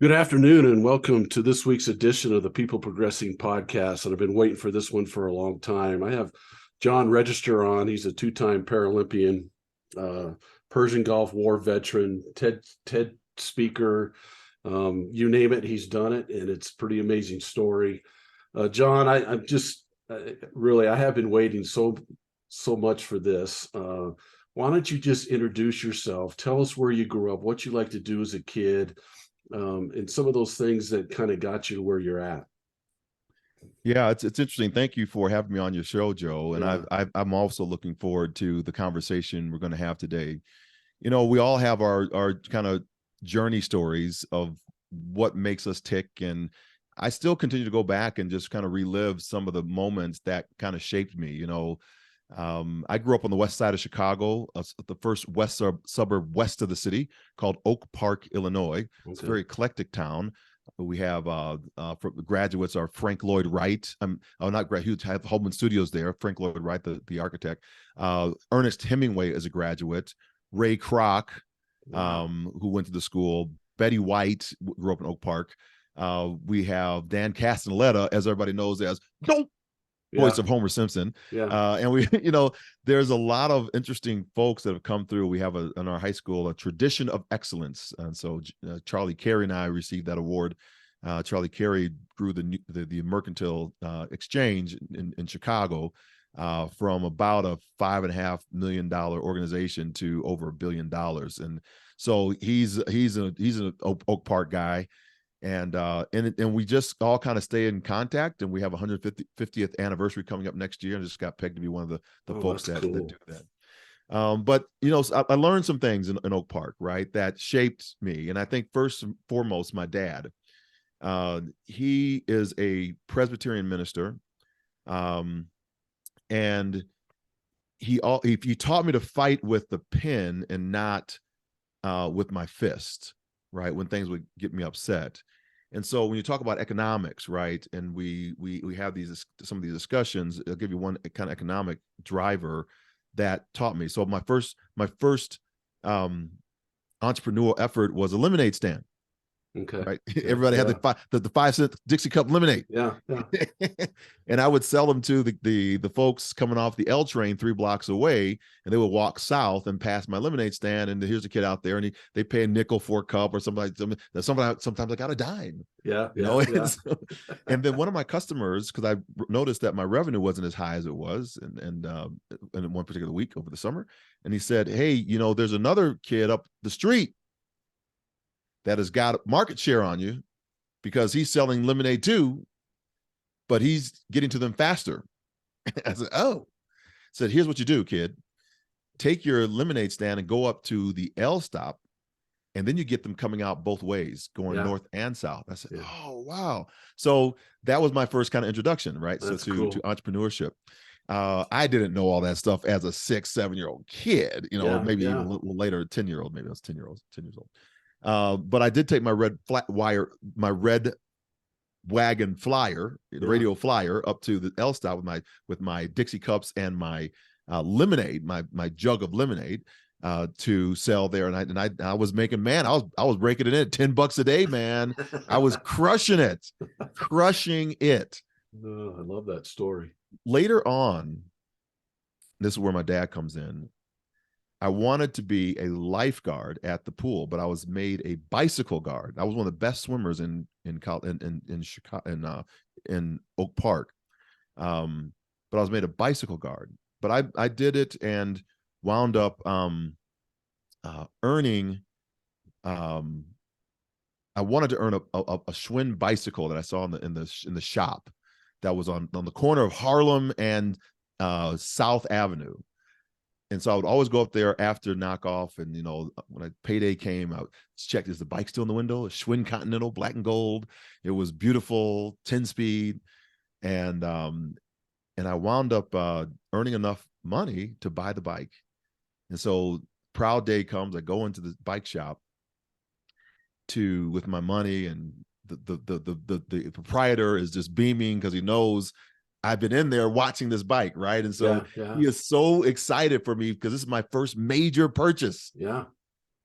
Good afternoon and welcome to this week's edition of the People Progressing podcast. And I've been waiting for this one for a long time. I have John Register on. He's a two-time Paralympian, Persian Gulf War veteran, TED speaker. You name it, he's done it, and it's a pretty amazing story. John, I'm just really, I have been waiting so much for this. Why don't you just introduce yourself? Tell us where you grew up, what you like to do as a kid, and some of those things that kind of got you to where you're at. Yeah, it's interesting. Thank you for having me on your show, Joe. And Yeah. I'm also looking forward to the conversation we're going to have today. You know, we all have our kind of journey stories of what makes us tick, and I still continue to go back and just kind of relive some of the moments that kind of shaped me. I grew up on the west side of Chicago, the first suburb west of the city, called Oak Park, Illinois. It's a very eclectic town. We have for graduates are Frank Lloyd Wright. Not grad. He have Holman Studios there. Frank Lloyd Wright, the architect. Ernest Hemingway is a graduate. Ray Kroc, Wow. who went to the school. Betty White grew up in Oak Park. We have Dan Castellaneta, as everybody knows as Nope. Voice of Homer Simpson. Yeah. And we, there's a lot of interesting folks that have come through. We have in our high school a tradition of excellence, and so Charlie Carey and I received that award. Charlie Carey grew the Mercantile Exchange in Chicago from about a $5.5 million organization to over $1 billion, and so he's an Oak Park guy. And we just all kind of stay in contact, and we have 150th anniversary coming up next year. I just got pegged to be one of the folks that do that. But I learned some things in Oak Park, right, that shaped me. And I think first and foremost, my dad. He is a Presbyterian minister, and he taught me to fight with the pen and not with my fist, right, when things would get me upset. And so when you talk about economics, right, and we have some of these discussions, I'll give you one kind of economic driver that taught me. So my first entrepreneurial effort was a lemonade stand. Okay. Right. Everybody had the 5-cent Dixie cup lemonade. Yeah. And I would sell them to the folks coming off the L train 3 blocks away, and they would walk south and pass my lemonade stand. And here's a kid out there, and they pay a nickel for a cup or something. Sometimes I got a dime. Yeah. And then one of my customers, because I noticed that my revenue wasn't as high as it was, and in one particular week over the summer, and he said, "Hey, there's another kid up the street that has got market share on you because he's selling lemonade too, but he's getting to them faster." I said, "Oh." Said, "Here's what you do, kid. Take your lemonade stand and go up to the L stop, and then you get them coming out both ways, going north and south." I said, "Oh, wow." So that was my first kind of introduction, right? That's to cool. to entrepreneurship. I didn't know all that stuff as a 6-7-year-old kid, or maybe even a little later, 10-year-old. Maybe I was 10 years old. But I did take my red wagon flyer, the radio flyer, up to the L stop with my Dixie cups and my lemonade, my jug of lemonade, to sell there. And I was making, man, I was breaking it in at $10 a day, man. I was crushing it. Oh, I love that story. Later on, this is where my dad comes in. I wanted to be a lifeguard at the pool, but I was made a bicycle guard. I was one of the best swimmers in Chicago, in Oak Park, but I was made a bicycle guard. But I did it and wound up earning. I wanted to earn a Schwinn bicycle that I saw in the shop that was on the corner of Harlem and South Avenue. And so I would always go up there after knockoff, and when a payday came, I would check, is the bike still in the window? A Schwinn Continental, black and gold. It was beautiful, 10-speed, and I wound up earning enough money to buy the bike. And so proud day comes, I go into the bike shop with my money, and the proprietor is just beaming because he knows I've been in there watching this bike, right? And so he is so excited for me because this is my first major purchase. Yeah.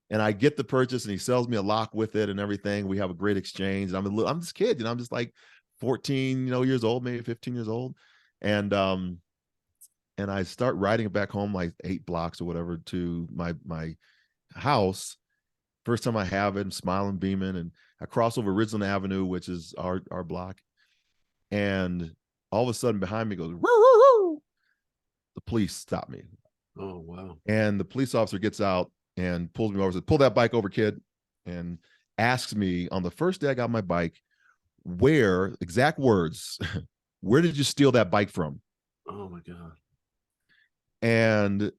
And I get the purchase, and he sells me a lock with it and everything. We have a great exchange. I'm this kid, I'm just like 14, years old, maybe 15 years old. And I start riding it back home, like 8 blocks or whatever, to my house. First time I have it, I'm smiling, beaming, and I cross over Ridgeland Avenue, which is our block. And all of a sudden behind me goes, woo, woo, woo. The police stop me. Oh, wow. And the police officer gets out and pulls me over, says, pull that bike over, kid. And asks me on the first day I got my bike, exact words, where did you steal that bike from? Oh my God. And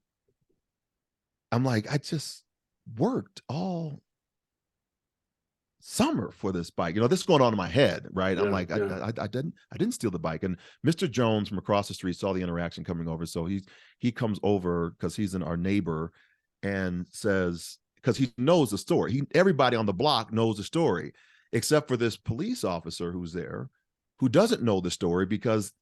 I'm like, I just worked all summer for this bike. This is going on in my head, right? Yeah, I'm like, yeah. I didn't steal the bike. And Mr. Jones from across the street saw the interaction coming over. So he comes over because he's our neighbor, and says, because he knows the story. Everybody on the block knows the story, except for this police officer who's there, who doesn't know the story because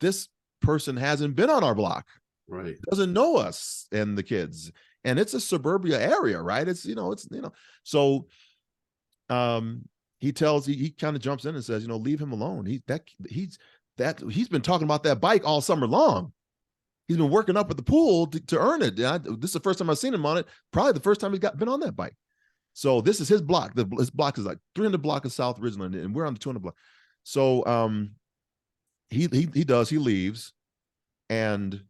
this person hasn't been on our block. Right. Doesn't know us and the kids. And it's a suburbia area, right? So he kind of jumps in and says, leave him alone. He's been talking about that bike all summer long. He's been working up at the pool to earn it. This is the first time I've seen him on it. Probably the first time he's been on that bike. So this is his block. His block is like 300 block of South Ridgeland, and we're on the 200 block. So he leaves, and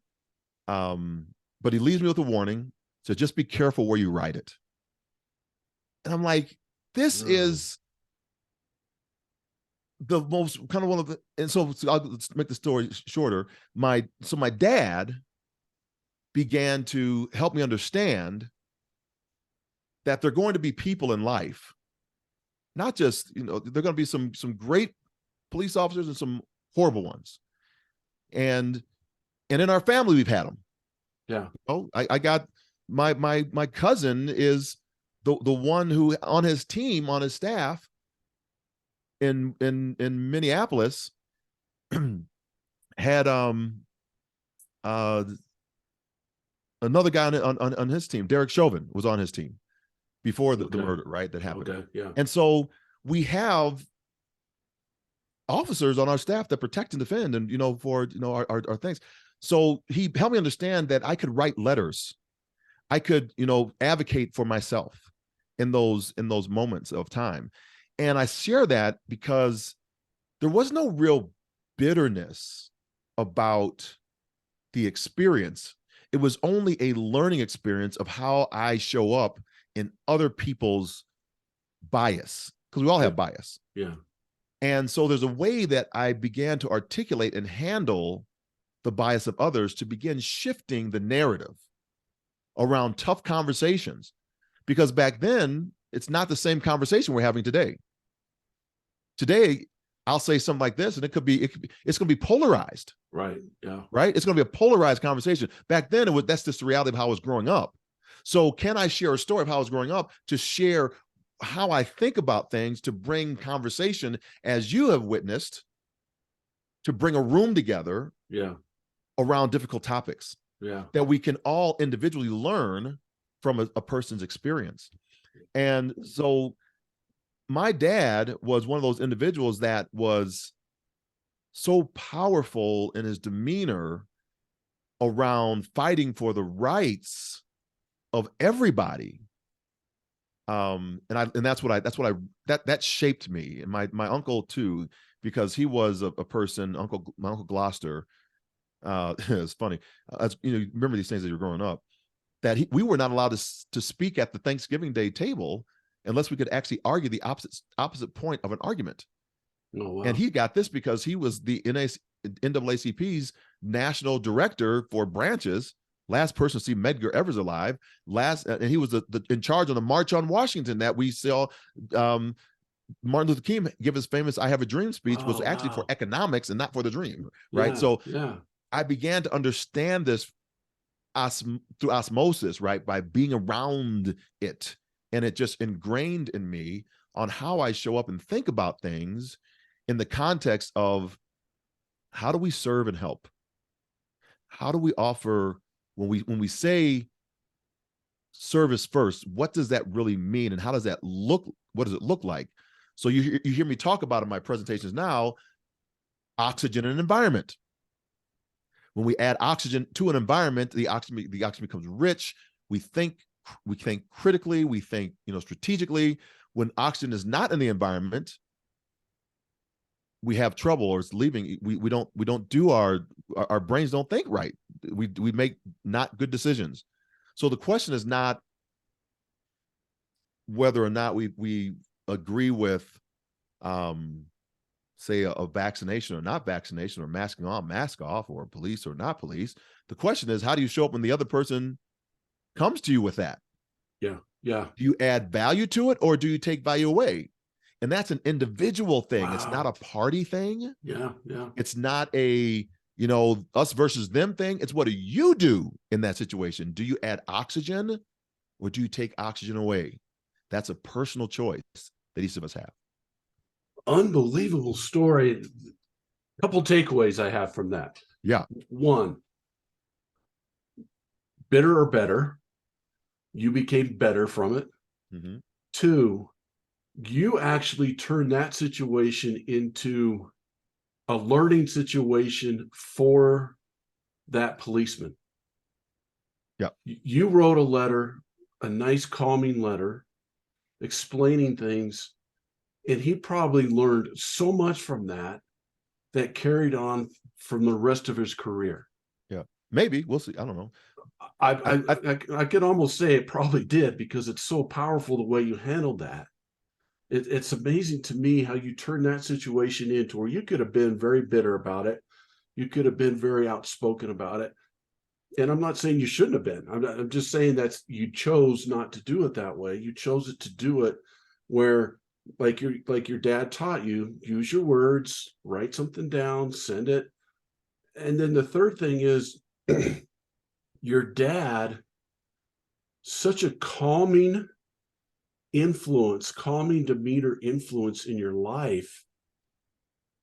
but he leaves me with a warning. So just be careful where you ride it. And I'm like, this is the most kind of one of the, and so I'll make the story shorter. My dad began to help me understand that there are going to be people in life, not just, there are going to be some great police officers and some horrible ones. And in our family, we've had them. Yeah. I got my cousin is the one who on his team, on his staff in Minneapolis had another guy on his team. Derek Chauvin was on his team before the murder, right? That happened. Okay. Yeah. And so we have officers on our staff that protect and defend, and for our things. So he helped me understand that I could write letters. I could advocate for myself in those moments of time. And I share that because there was no real bitterness about the experience. It was only a learning experience of how I show up in other people's bias, because we all have bias. Yeah. And so there's a way that I began to articulate and handle the bias of others to begin shifting the narrative around tough conversations. Because back then, it's not the same conversation we're having today. Today, I'll say something like this, and it's going to be polarized. Right. Yeah. Right. It's going to be a polarized conversation. Back then, that's just the reality of how I was growing up. So can I share a story of how I was growing up to share how I think about things, to bring conversation, as you have witnessed, to bring a room together around difficult topics that we can all individually learn from a person's experience. And so my dad was one of those individuals that was so powerful in his demeanor around fighting for the rights of everybody. And that shaped me, and my uncle too, because he was a person, my uncle Gloucester. It's funny, remember these things as you're growing up, that we were not allowed to speak at the Thanksgiving Day table unless we could actually argue the opposite point of an argument. Oh, wow. And he got this because he was the NAACP's national director for branches. Last person to see Medgar Evers alive. And he was in charge of the March on Washington that we saw Martin Luther King give his famous "I Have a Dream" speech, was actually for economics and not for the dream, right? So I began to understand this through osmosis, right, by being around it, and it just ingrained in me on how I show up and think about things in the context of how do we serve and help? How do we offer? When we say service first, what does that really mean, and how does that look? What does it look like? So you hear me talk about in my presentations now, oxygen and environment. When we add oxygen to an environment, the oxygen becomes rich. We think critically, we think, strategically. When oxygen is not in the environment, we have trouble, or it's leaving. We don't do our brains don't think right. We make not good decisions. So the question is not whether or not we agree with, say, a vaccination or not vaccination, or masking on, mask off, or police or not police. The question is, how do you show up when the other person comes to you with that? Yeah. Do you add value to it, or do you take value away? And that's an individual thing. Wow. It's not a party thing. Yeah. It's not a, us versus them thing. It's what do you do in that situation? Do you add oxygen, or do you take oxygen away? That's a personal choice that each of us have. Unbelievable story. A couple takeaways I have from that. Yeah. One, bitter or better. You became better from it. Mm-hmm. Two, you actually turned that situation into a learning situation for that policeman. Yeah. You wrote a letter, a nice calming letter, explaining things, and he probably learned so much from that carried on from the rest of his career. Yeah, maybe. We'll see. I don't know. I could almost say it probably did, because it's so powerful the way you handled that. It's amazing to me how you turn that situation into where you could have been very bitter about it. You could have been very outspoken about it. And I'm not saying you shouldn't have been. I'm just saying that you chose not to do it that way. You chose it to do it where, like your dad taught you, use your words, write something down, send it. And then the third thing is your dad, such a calming demeanor influence in your life,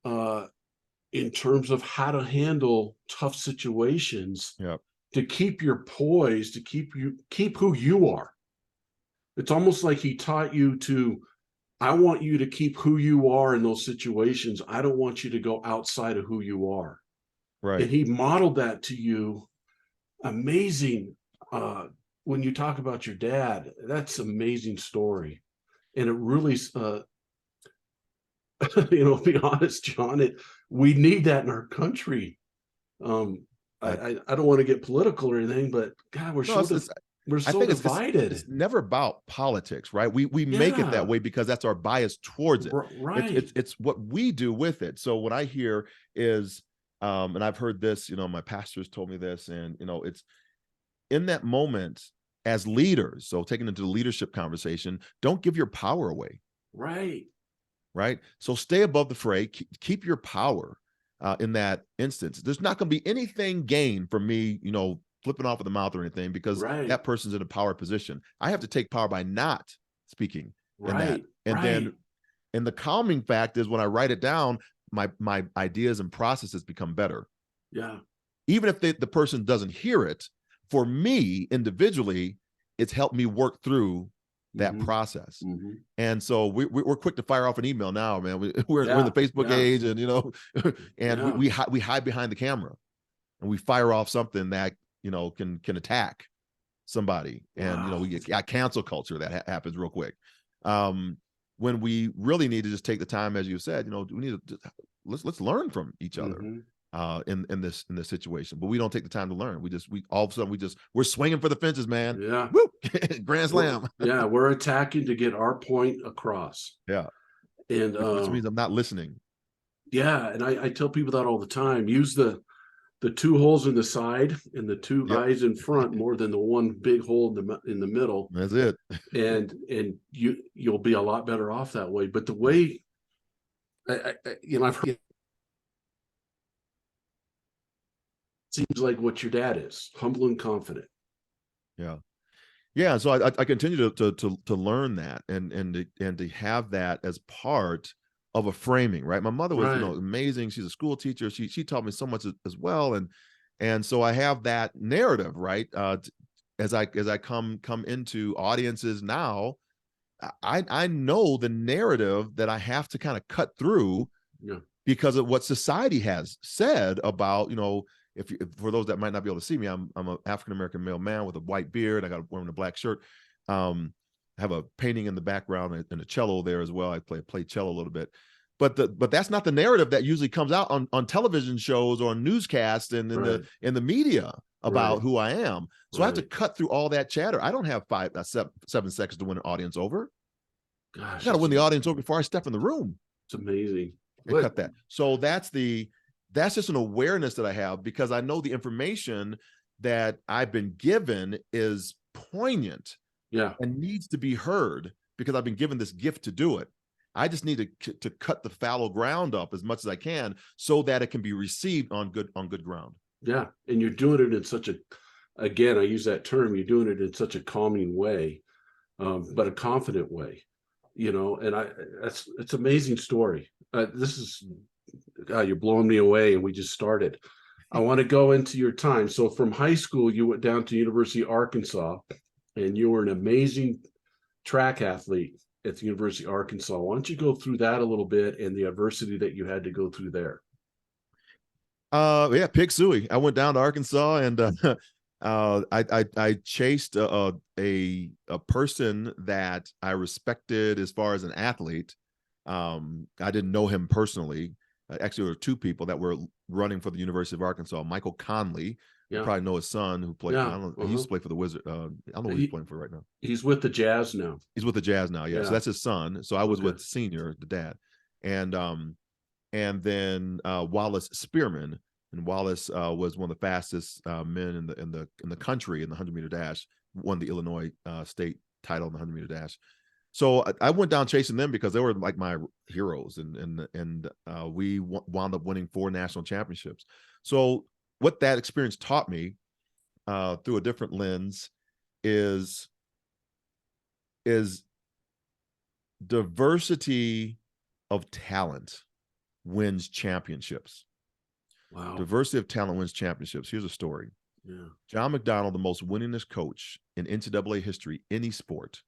in terms of how to handle tough situations. Yep. To keep your poise, to keep who you are. It's almost like he taught you I want you to keep who you are in those situations. I don't want you to go outside of who you are. Right. And he modeled that to you. Amazing. When you talk about your dad, that's an amazing story. And it really, be honest, John, we need that in our country. I don't want to get political or anything, but God, we're so divided. It's never about politics, right? We make it that way because that's our bias towards it. Right. It's what we do with it. So what I hear is, and I've heard this, my pastors told me this, and it's in that moment as leaders. So taking into the leadership conversation, don't give your power away. Right. So stay above the fray. Keep your power. In that instance, there's not going to be anything gained from me, flipping off of the mouth or anything, because that person's in a power position. I have to take power by not speaking in that. And then, and the calming fact is when I write it down, my ideas and processes become better. Yeah. Even if the person doesn't hear it, for me individually, it's helped me work through that process. And so we're quick to fire off an email now, man. We're in the Facebook age, and and we hide behind the camera, and we fire off something that can attack somebody. And we got cancel culture that happens real quick. When we really need to just take the time, as you said, we need to let's learn from each other. In this situation, but we don't take the time to learn. We all of a sudden we're swinging for the fences, man. Yeah. Woo! Grand slam. We're attacking to get our point across. Yeah. And which means I'm not listening. Yeah. And I tell people that all the time. Use the two holes in the side and the two eyes in front more than the one big hole in the middle. That's it. And you'll be a lot better off that way. But the way I've heard, seems like what your dad is, humble and confident. Yeah. So I continue to learn that and to have that as part of a framing, right? My mother was amazing. She's a school teacher. She taught me so much as well. And so I have that narrative, right? as I come into audiences now, I know the narrative that I have to kind of cut through because of what society has said about, if for those that might not be able to see me, I'm an African-American male man with a white beard. I got wearing a black shirt. I have a painting in the background and a cello there as well. I play cello a little bit. But that's not the narrative that usually comes out on television shows or on newscasts and in the media about who I am. So I have to cut through all that chatter. I don't have 7 seconds to win an audience over. Gosh, I got to win the audience over before I step in the room. It's amazing. And cut that. So that's just an awareness that I have, because I know the information that I've been given is poignant and needs to be heard, because I've been given this gift to do it. I just need to cut the fallow ground up as much as I can so that it can be received on good ground. Yeah. And you're doing it in such again, I use that term, you're doing it in such a calming way, but a confident way, and it's an amazing story. You're blowing me away, and we just started. I want to go into your time. So from high school, you went down to University of Arkansas, and you were an amazing track athlete at the University of Arkansas. Why don't you go through that a little bit and the adversity that you had to go through there? Pig Suey. I went down to Arkansas, and I chased a person that I respected as far as an athlete. I didn't know him personally. Actually, there were two people that were running for the University of Arkansas. Michael Conley, you probably know his son, who played. I don't know, he used to play for the Wizard. I don't know what he's playing for right now. He's with the Jazz now. He's with the Jazz now. Yeah. So that's his son. So I was with Senior, the dad, and then Wallace Spearman. And Wallace was one of the fastest men in the country in the 100-meter dash. Won the Illinois state title in the 100-meter dash. So I went down chasing them because they were like my heroes, and we wound up winning 4 national championships. So what that experience taught me through a different lens is diversity of talent wins championships. Wow. Diversity of talent wins championships. Here's a story. Yeah. John McDonnell, the most winningest coach in NCAA history, any sport,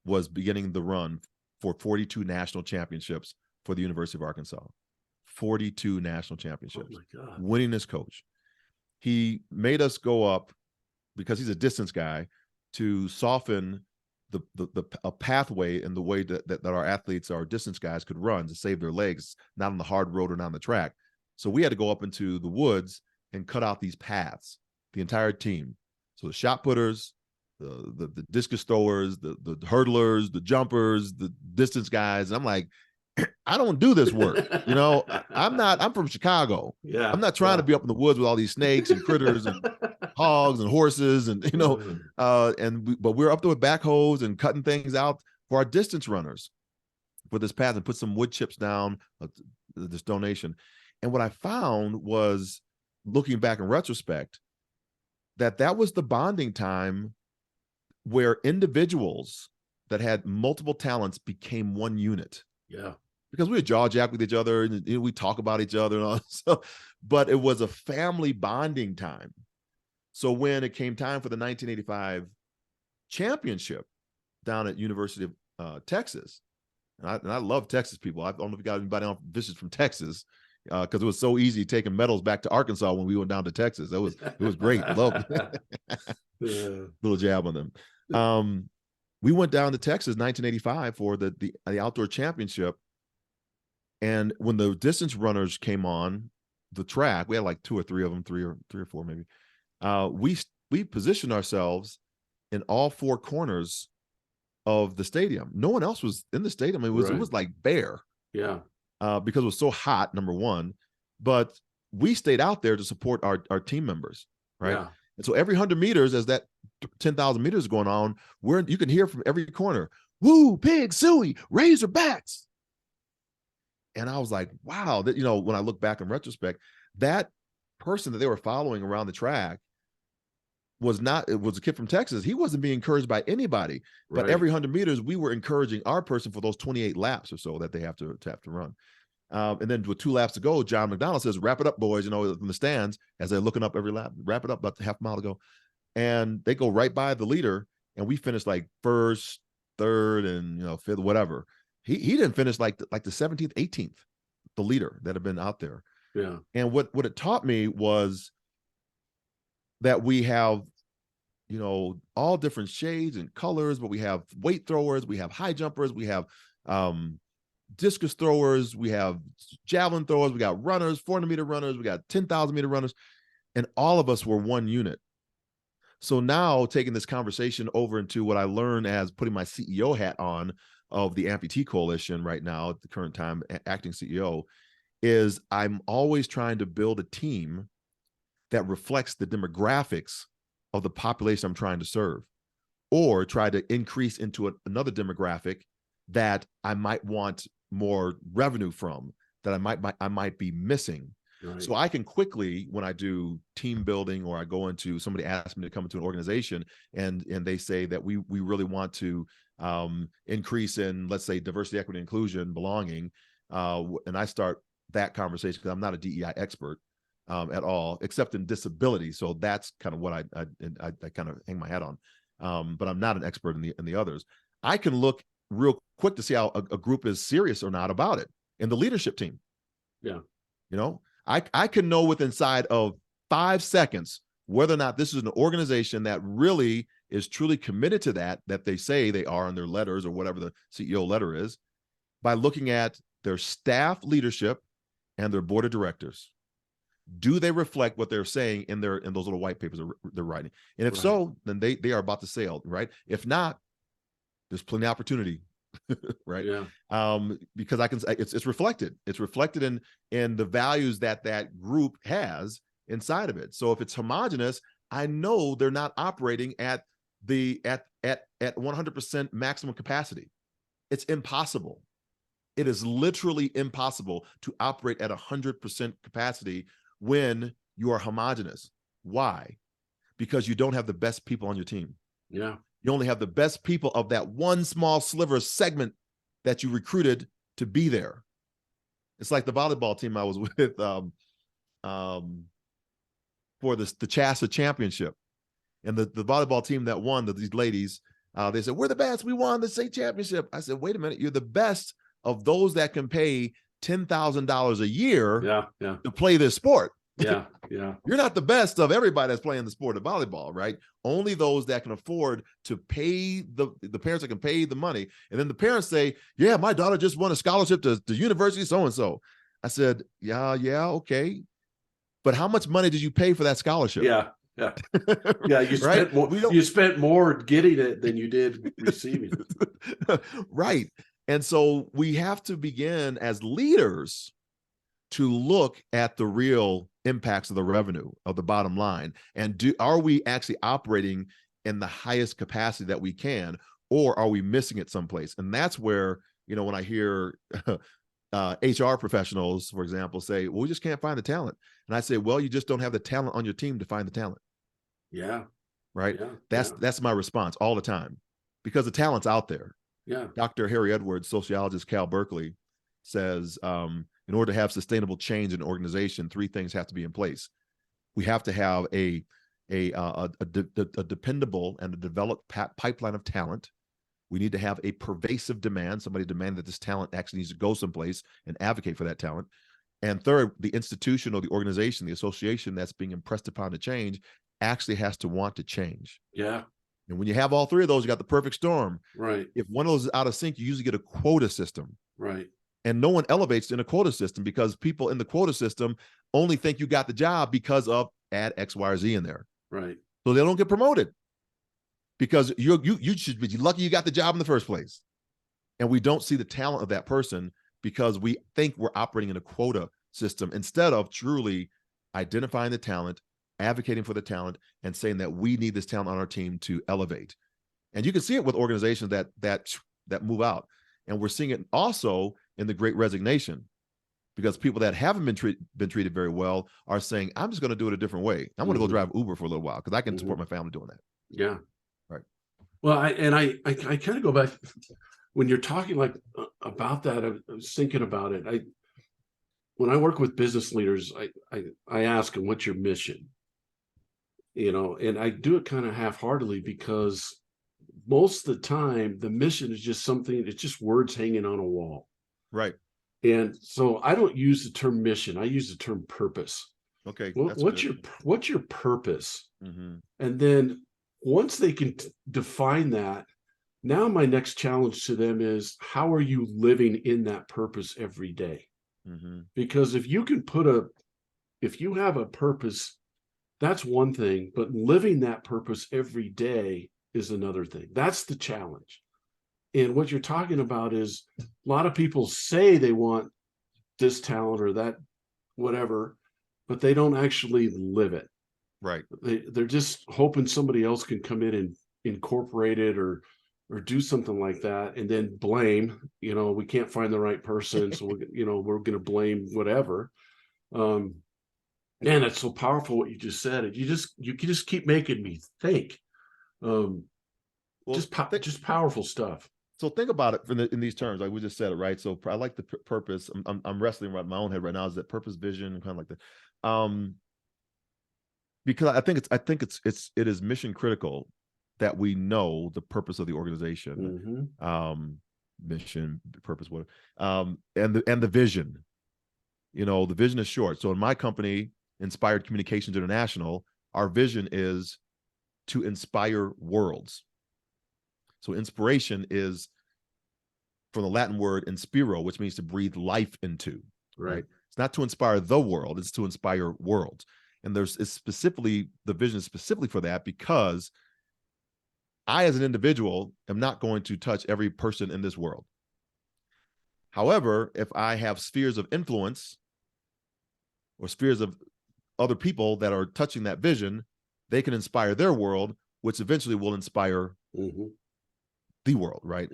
was beginning the run for 42 national championships for the University of Arkansas. 42 national championships. Oh my God. Winningest coach. He made us go up, because he's a distance guy, to soften a pathway in the way that our athletes, our distance guys, could run to save their legs, not on the hard road or not on the track. So we had to go up into the woods and cut out these paths, the entire team. So the shot putters, the discus throwers, the hurdlers, the jumpers, the distance guys. And I'm like, I don't do this work. I'm from Chicago. Yeah. I'm not trying to be up in the woods with all these snakes and critters and hogs and horses and, but we're up there with backhoes and cutting things out for our distance runners for this path, and put some wood chips down, this donation. And what I found was, looking back in retrospect, that was the bonding time where individuals that had multiple talents became one unit. Yeah. Because we would jaw jack with each other, and we talk about each other and all. So, but it was a family bonding time. So when it came time for the 1985 championship down at University of Texas, and I love Texas people. I don't know if you got anybody on visits from Texas, because it was so easy taking medals back to Arkansas when we went down to Texas. It was great. Love it. Little jab on them. We went down to Texas 1985 for the outdoor championship. And when the distance runners came on the track, we had like 2 or 3 of them, three or 4 maybe. We positioned ourselves in all 4 corners of the stadium. No one else was in the stadium. It was like bare. Yeah. Because it was so hot, number one, but we stayed out there to support our team members, right? Yeah. And so every 100 meters, as that 10,000 meters is going on, you can hear from every corner, "Woo, Pig Suey, Razorbacks." And I was like, wow, that, when I look back in retrospect, that person that they were following around the track it was a kid from Texas. He wasn't being encouraged by anybody, but every 100 meters, we were encouraging our person for those 28 laps or so that they have to run. And then with 2 laps to go, John McDonnell says, "Wrap it up, boys," from the stands, as they're looking up every lap. "Wrap it up, about half a mile to go." and they go right by the leader, and we finished like first, third, and fifth, whatever. He didn't finish like the 17th, 18th, the leader that had been out there. Yeah. And what it taught me was that we have, all different shades and colors, but we have weight throwers, we have high jumpers, we have discus throwers, we have javelin throwers, we got runners, 400-meter runners, we got 10,000-meter runners, and all of us were one unit. So now taking this conversation over into what I learned as putting my CEO hat on of the Amputee Coalition right now at the current time, acting CEO, is I'm always trying to build a team that reflects the demographics of the population I'm trying to serve, or try to increase into another demographic that I might want more revenue from, that I might be missing. Right. So I can quickly, when I do team building, or I go into, somebody asks me to come into an organization and they say that we really want to increase in, let's say, diversity, equity, inclusion, belonging, and I start that conversation, because I'm not a DEI expert at all, except in disability. So that's kind of what I kind of hang my hat on. But I'm not an expert in the others. I can look real quick to see how a group is serious or not about it in the leadership team. Yeah. I can know within inside of 5 seconds whether or not this is an organization that really is truly committed to that they say they are in their letters, or whatever the CEO letter is, by looking at their staff leadership and their board of directors. Do they reflect what they're saying in those little white papers they're writing? And if so, then they are about to sail, right? If not, there's plenty of opportunity. Right. Yeah. Because it's reflected. It's reflected in the values that group has inside of it. So if it's homogenous, I know they're not operating at 100% maximum capacity. It's impossible. It is literally impossible to operate at 100% capacity when you are homogenous. Why? Because you don't have the best people on your team. Yeah. You only have the best people of that one small sliver segment that you recruited to be there. It's like the volleyball team I was with for the Chassa Championship. And the volleyball team that won, these ladies, they said, "We're the best. We won the state championship." I said, "Wait a minute. You're the best of those that can pay $10,000 a year to play this sport." Yeah. You're not the best of everybody that's playing the sport of volleyball, right? Only those that can afford to pay the parents that can pay the money. And then the parents say, "Yeah, my daughter just won a scholarship to university so-and-so." I said, yeah, okay. But how much money did you pay for that scholarship? Yeah. You spent right? more. You spent more getting it than you did receiving it. Right. And so we have to begin as leaders to look at the real impacts of the revenue, of the bottom line, and are we actually operating in the highest capacity that we can, or are we missing it someplace? And that's where, when I hear HR professionals, for example, say, "Well, we just can't find the talent," and I say, "Well, you just don't have the talent on your team to find the talent." Yeah. Right. That's my response all the time, because the talent's out there. Yeah. Dr. Harry Edwards, sociologist, Cal Berkeley, says, in order to have sustainable change in an organization, 3 things have to be in place. We have to have a dependable and a developed pipeline of talent. We need to have a pervasive demand, somebody demand that this talent actually needs to go someplace and advocate for that talent. And third, the institution or the organization, the association that's being impressed upon to change actually has to want to change. Yeah. And when you have all 3 of those, you got the perfect storm. Right. If one of those is out of sync, you usually get a quota system. Right. And no one elevates in a quota system, because people in the quota system only think you got the job because of add X, Y, or Z in there. Right. So they don't get promoted, because you should be lucky you got the job in the first place. And we don't see the talent of that person because we think we're operating in a quota system, instead of truly identifying the talent, advocating for the talent, and saying that we need this talent on our team to elevate. And you can see it with organizations that move out. And we're seeing it also in the Great Resignation, because people that haven't been treated very well are saying, "I'm just going to do it a different way. I'm going to go drive Uber for a little while because I can support my family doing that." Yeah. Right. Well, I kind of go back when you're talking about that. I was thinking about it. When I work with business leaders, I ask them, "What's your mission?" and I do it kind of half-heartedly because most of the time the mission is just something, it's just words hanging on a wall. Right. And so I don't use the term mission, I use the term purpose. Okay. What's your purpose? Mm-hmm. And then once they can define that, now my next challenge to them is, how are you living in that purpose every day? Mm-hmm. Because if you have a purpose, that's one thing, but living that purpose every day is another thing. That's the challenge. And what you're talking about is, a lot of people say they want this talent or that, whatever, but they don't actually live it. Right. They're just hoping somebody else can come in and incorporate it or do something like that, and then blame, we can't find the right person, so we're going to blame whatever. Man, it's so powerful what you just said. You can just keep making me think. Well, just powerful stuff. So think about it in these terms, like we just said it, right? So I like the purpose. I'm wrestling around my own head right now. Is that purpose, vision, kind of like that? Because I think it is mission critical that we know the purpose of the organization, mission, purpose, whatever, and the vision. The vision is short. So in my company, Inspired Communications International, our vision is to inspire worlds. So inspiration is from the Latin word inspiro, which means to breathe life into, right? It's not to inspire the world, it's to inspire worlds. And the vision is specifically for that, because I, as an individual, am not going to touch every person in this world. However, if I have spheres of influence or spheres of other people that are touching that vision, they can inspire their world, which eventually will inspire the world, right?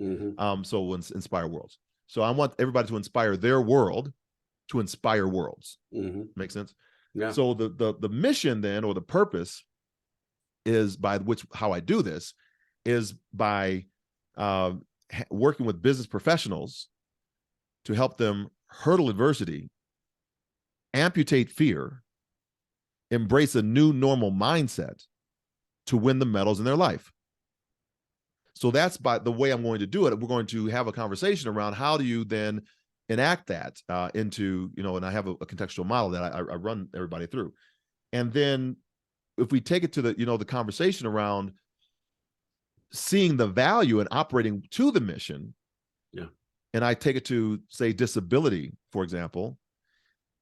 So we'll inspire worlds. So I want everybody to inspire their world to inspire worlds. Make sense? Yeah. So the mission then, or the purpose, is how I do this is by working with business professionals to help them hurdle adversity, amputate fear, embrace a new normal mindset to win the medals in their life. So that's by the way I'm going to do it. We're going to have a conversation around how do you then enact that into, and I have a contextual model that I run everybody through. And then if we take it to the conversation around seeing the value and operating to the mission, and I take it to, say, disability, for example,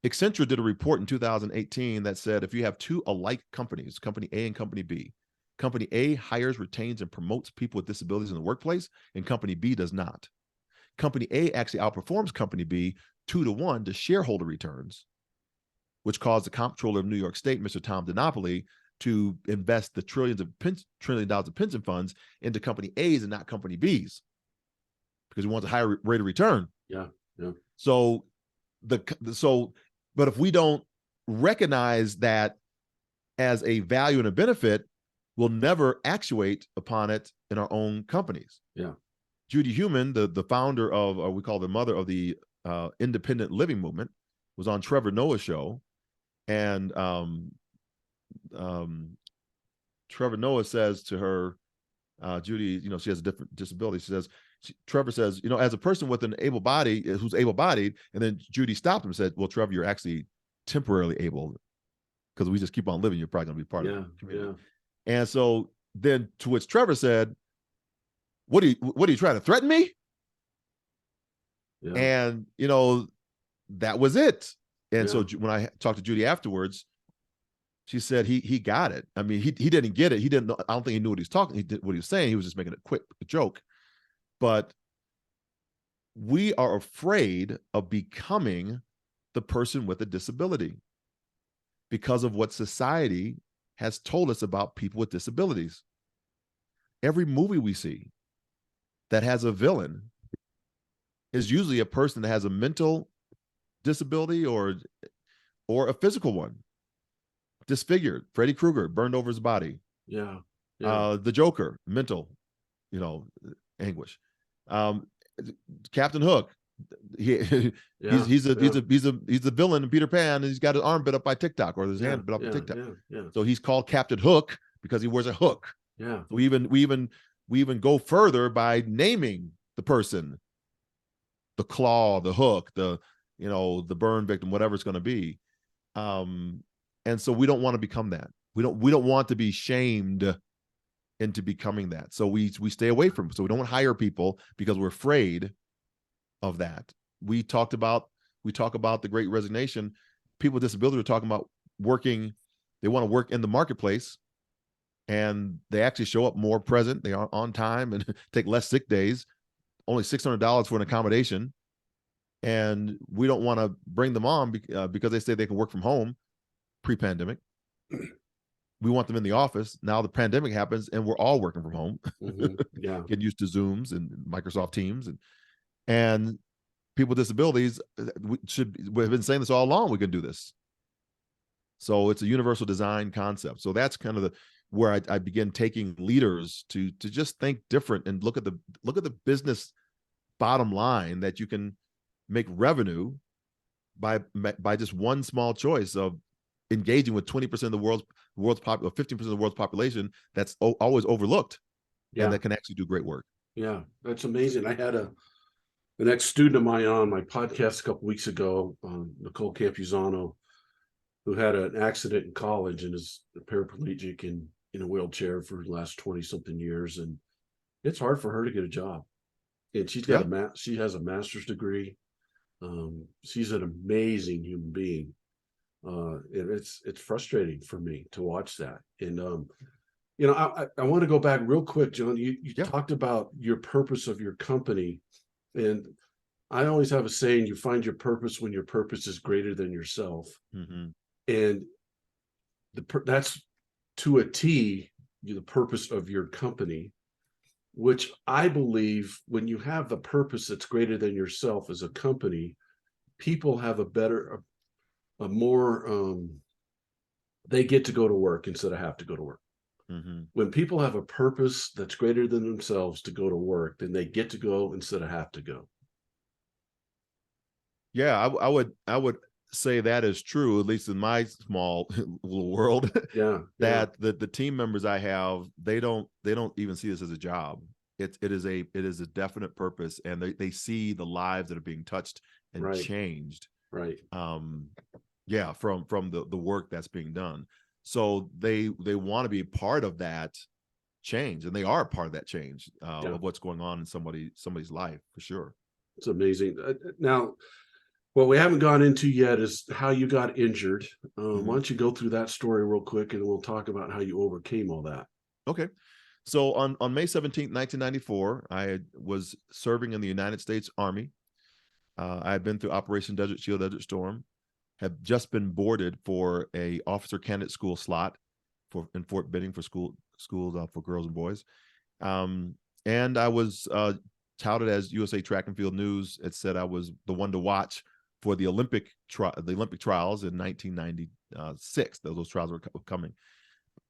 Accenture did a report in 2018 that said if you have two alike companies, company A and company B, company A hires, retains, and promotes people with disabilities in the workplace, and company B does not. Company A actually outperforms company B 2-1 to shareholder returns, which caused the comptroller of New York State, Mr. Tom DiNapoli, to invest the $1 trillion of pension funds into company A's and not company B's, because he wants a higher rate of return. Yeah. So but if we don't recognize that as a value and a benefit, we'll never actuate upon it in our own companies. Yeah. Judy Heumann, the founder of, or we call the mother of the independent living movement, was on Trevor Noah's show, and Trevor Noah says to her, Judy, she has a different disability. Trevor says, as a person with an who's able-bodied, and then Judy stopped him and said, well, Trevor, you're actually temporarily able, because we just keep on living, you're probably going to be part of the community. And so then, to which Trevor said, what are you trying to threaten me? And that was it. And so when I talked to Judy afterwards, she said he got it. I mean, he didn't get it. He didn't know, I don't think he knew what he was talking. He did what he was saying. He was just making a joke. But we are afraid of becoming the person with a disability because of what society has told us about people with disabilities. Every movie we see that has a villain is usually a person that has a mental disability or a physical one. Disfigured, Freddy Krueger, burned over his body. The Joker, mental, anguish. Captain Hook, he, Yeah. he's Yeah. a villain in Peter Pan, and he's got his arm bit up by TikTok, or his Yeah. hand bit up by Yeah. TikTok. Yeah. Yeah. So he's called Captain Hook because he wears a hook. Yeah. So we even go further by naming the person, the claw, the hook, the the burn victim, whatever it's going to be. And so we don't want to become that. We don't want to be shamed into becoming that. So we stay away from it. So we don't hire people because we're afraid of that. We talk about the Great Resignation. People with disabilities are talking about working. They want to work in the marketplace, and they actually show up more present. They are on time and take less sick days. Only $600 for an accommodation, and we don't want to bring them on because they say they can work from home pre-pandemic. We want them in the office. Now the pandemic happens and we're all working from home. Mm-hmm. Yeah. Getting used to Zooms and Microsoft Teams, and people with disabilities we've been saying this all along. We can do this. So it's a universal design concept. So that's kind of where I begin taking leaders to just think different and look at the business bottom line, that you can make revenue by just one small choice of engaging with 20% of the world's 15% of the world's population that's always overlooked, and that can actually do great work. Yeah, that's amazing. I had an ex-student of mine on my podcast a couple weeks ago, Nicole Campuzano, who had an accident in college and is a paraplegic and in a wheelchair for the last 20-something years. And it's hard for her to get a job. And she's got she has a master's degree. She's an amazing human being. And it's frustrating for me to watch that. And I want to go back real quick, John. You talked about your purpose of your company, and I always have a saying: you find your purpose when your purpose is greater than yourself. Mm-hmm. And that's to a T the purpose of your company, which I believe when you have the purpose that's greater than yourself as a company, people have a more they get to go to work instead of have to go to work. Mm-hmm. When people have a purpose that's greater than themselves to go to work, then they get to go instead of have to go. Yeah, I would say that is true, at least in my small little world. That the team members I have, they don't even see this as a job. It is a definite purpose, and they see the lives that are being touched and changed. Right. From the work that's being done. So they want to be a part of that change, and they are a part of that change of what's going on in somebody's life, for sure. It's amazing. Now, what we haven't gone into yet is how you got injured. Why don't you go through that story real quick, and we'll talk about how you overcame all that. Okay. So on May 17th, 1994, I was serving in the United States Army. I had been through Operation Desert Shield, Desert Storm, had just been boarded for a officer candidate school slot in Fort Benning for schools for girls and boys. And I was touted as USA Track and Field News. It said I was the one to watch for the Olympic trials in 1996. Those trials were coming.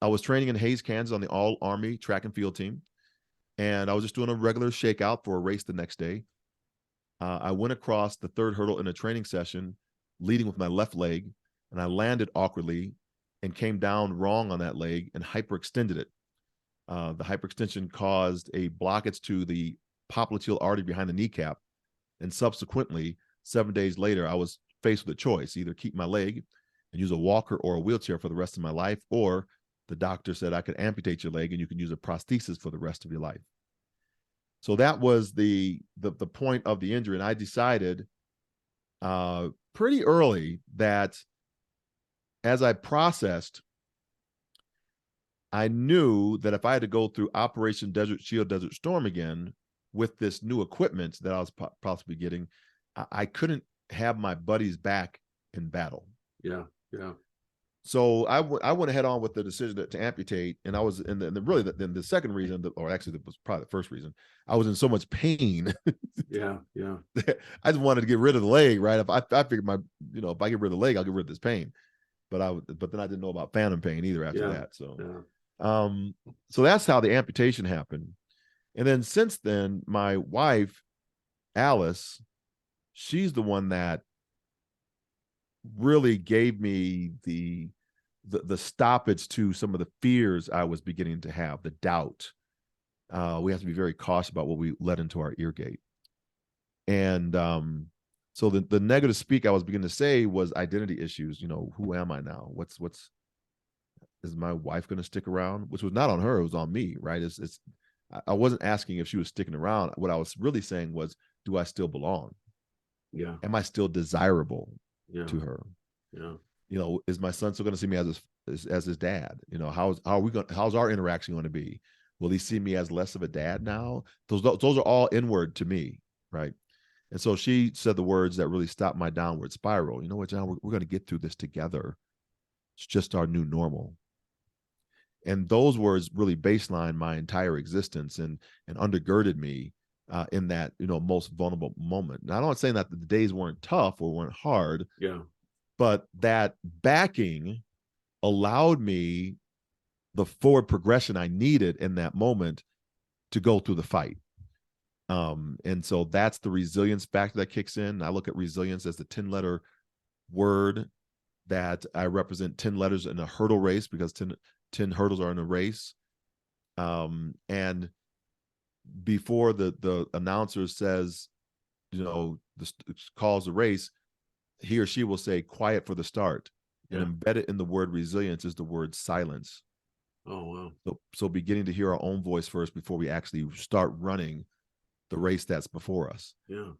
I was training in Hays, Kansas on the all Army track and field team. And I was just doing a regular shakeout for a race the next day. I went across the third hurdle in a training session, leading with my left leg, and I landed awkwardly and came down wrong on that leg and hyperextended it. The hyperextension caused a blockage to the popliteal artery behind the kneecap. And subsequently, 7 days later, I was faced with a choice: either keep my leg and use a walker or a wheelchair for the rest of my life, or the doctor said I could amputate your leg and you can use a prosthesis for the rest of your life. So that was the point of the injury. And I decided pretty early that as I processed, I knew that if I had to go through Operation Desert Shield, Desert Storm again with this new equipment that I was possibly getting, I couldn't have my buddies back in battle. Yeah. So I went ahead on with the decision to amputate, and I was in the second reason, or actually that was probably the first reason, I was in so much pain. Yeah. I just wanted to get rid of the leg, right? If I figured if I get rid of the leg, I'll get rid of this pain. But then I didn't know about phantom pain either after that. So so that's how the amputation happened. And then since then, my wife, Alice, she's the one that really gave me the stoppage to some of the fears I was beginning to have, the doubt. We have to be very cautious about what we let into our ear gate. And so the negative speak I was beginning to say was identity issues. You know, who am I now? Is my wife going to stick around? Which was not on her, it was on me, right? I wasn't asking if she was sticking around. What I was really saying was, do I still belong? Yeah. Am I still desirable Yeah. to her? Yeah. You know, is my son still going to see me as his dad? You know, how's our interaction going to be? Will he see me as less of a dad now? Those are all inward to me, right? And so she said the words that really stopped my downward spiral. You know what, John? We're going to get through this together. It's just our new normal. And those words really baseline my entire existence and undergirded me in that, you know, most vulnerable moment. Now, I'm not saying that the days weren't tough or weren't hard. Yeah. But that backing allowed me the forward progression I needed in that moment to go through the fight. And so that's the resilience factor that kicks in. I look at resilience as the 10-letter word that I represent 10 letters in a hurdle race, because 10 hurdles are in a race. And before the announcer says, you know, calls the race, he or she will say quiet for the start. And embedded in the word resilience is the word silence. Oh, wow. So beginning to hear our own voice first before we actually start running the race that's before us. Yeah.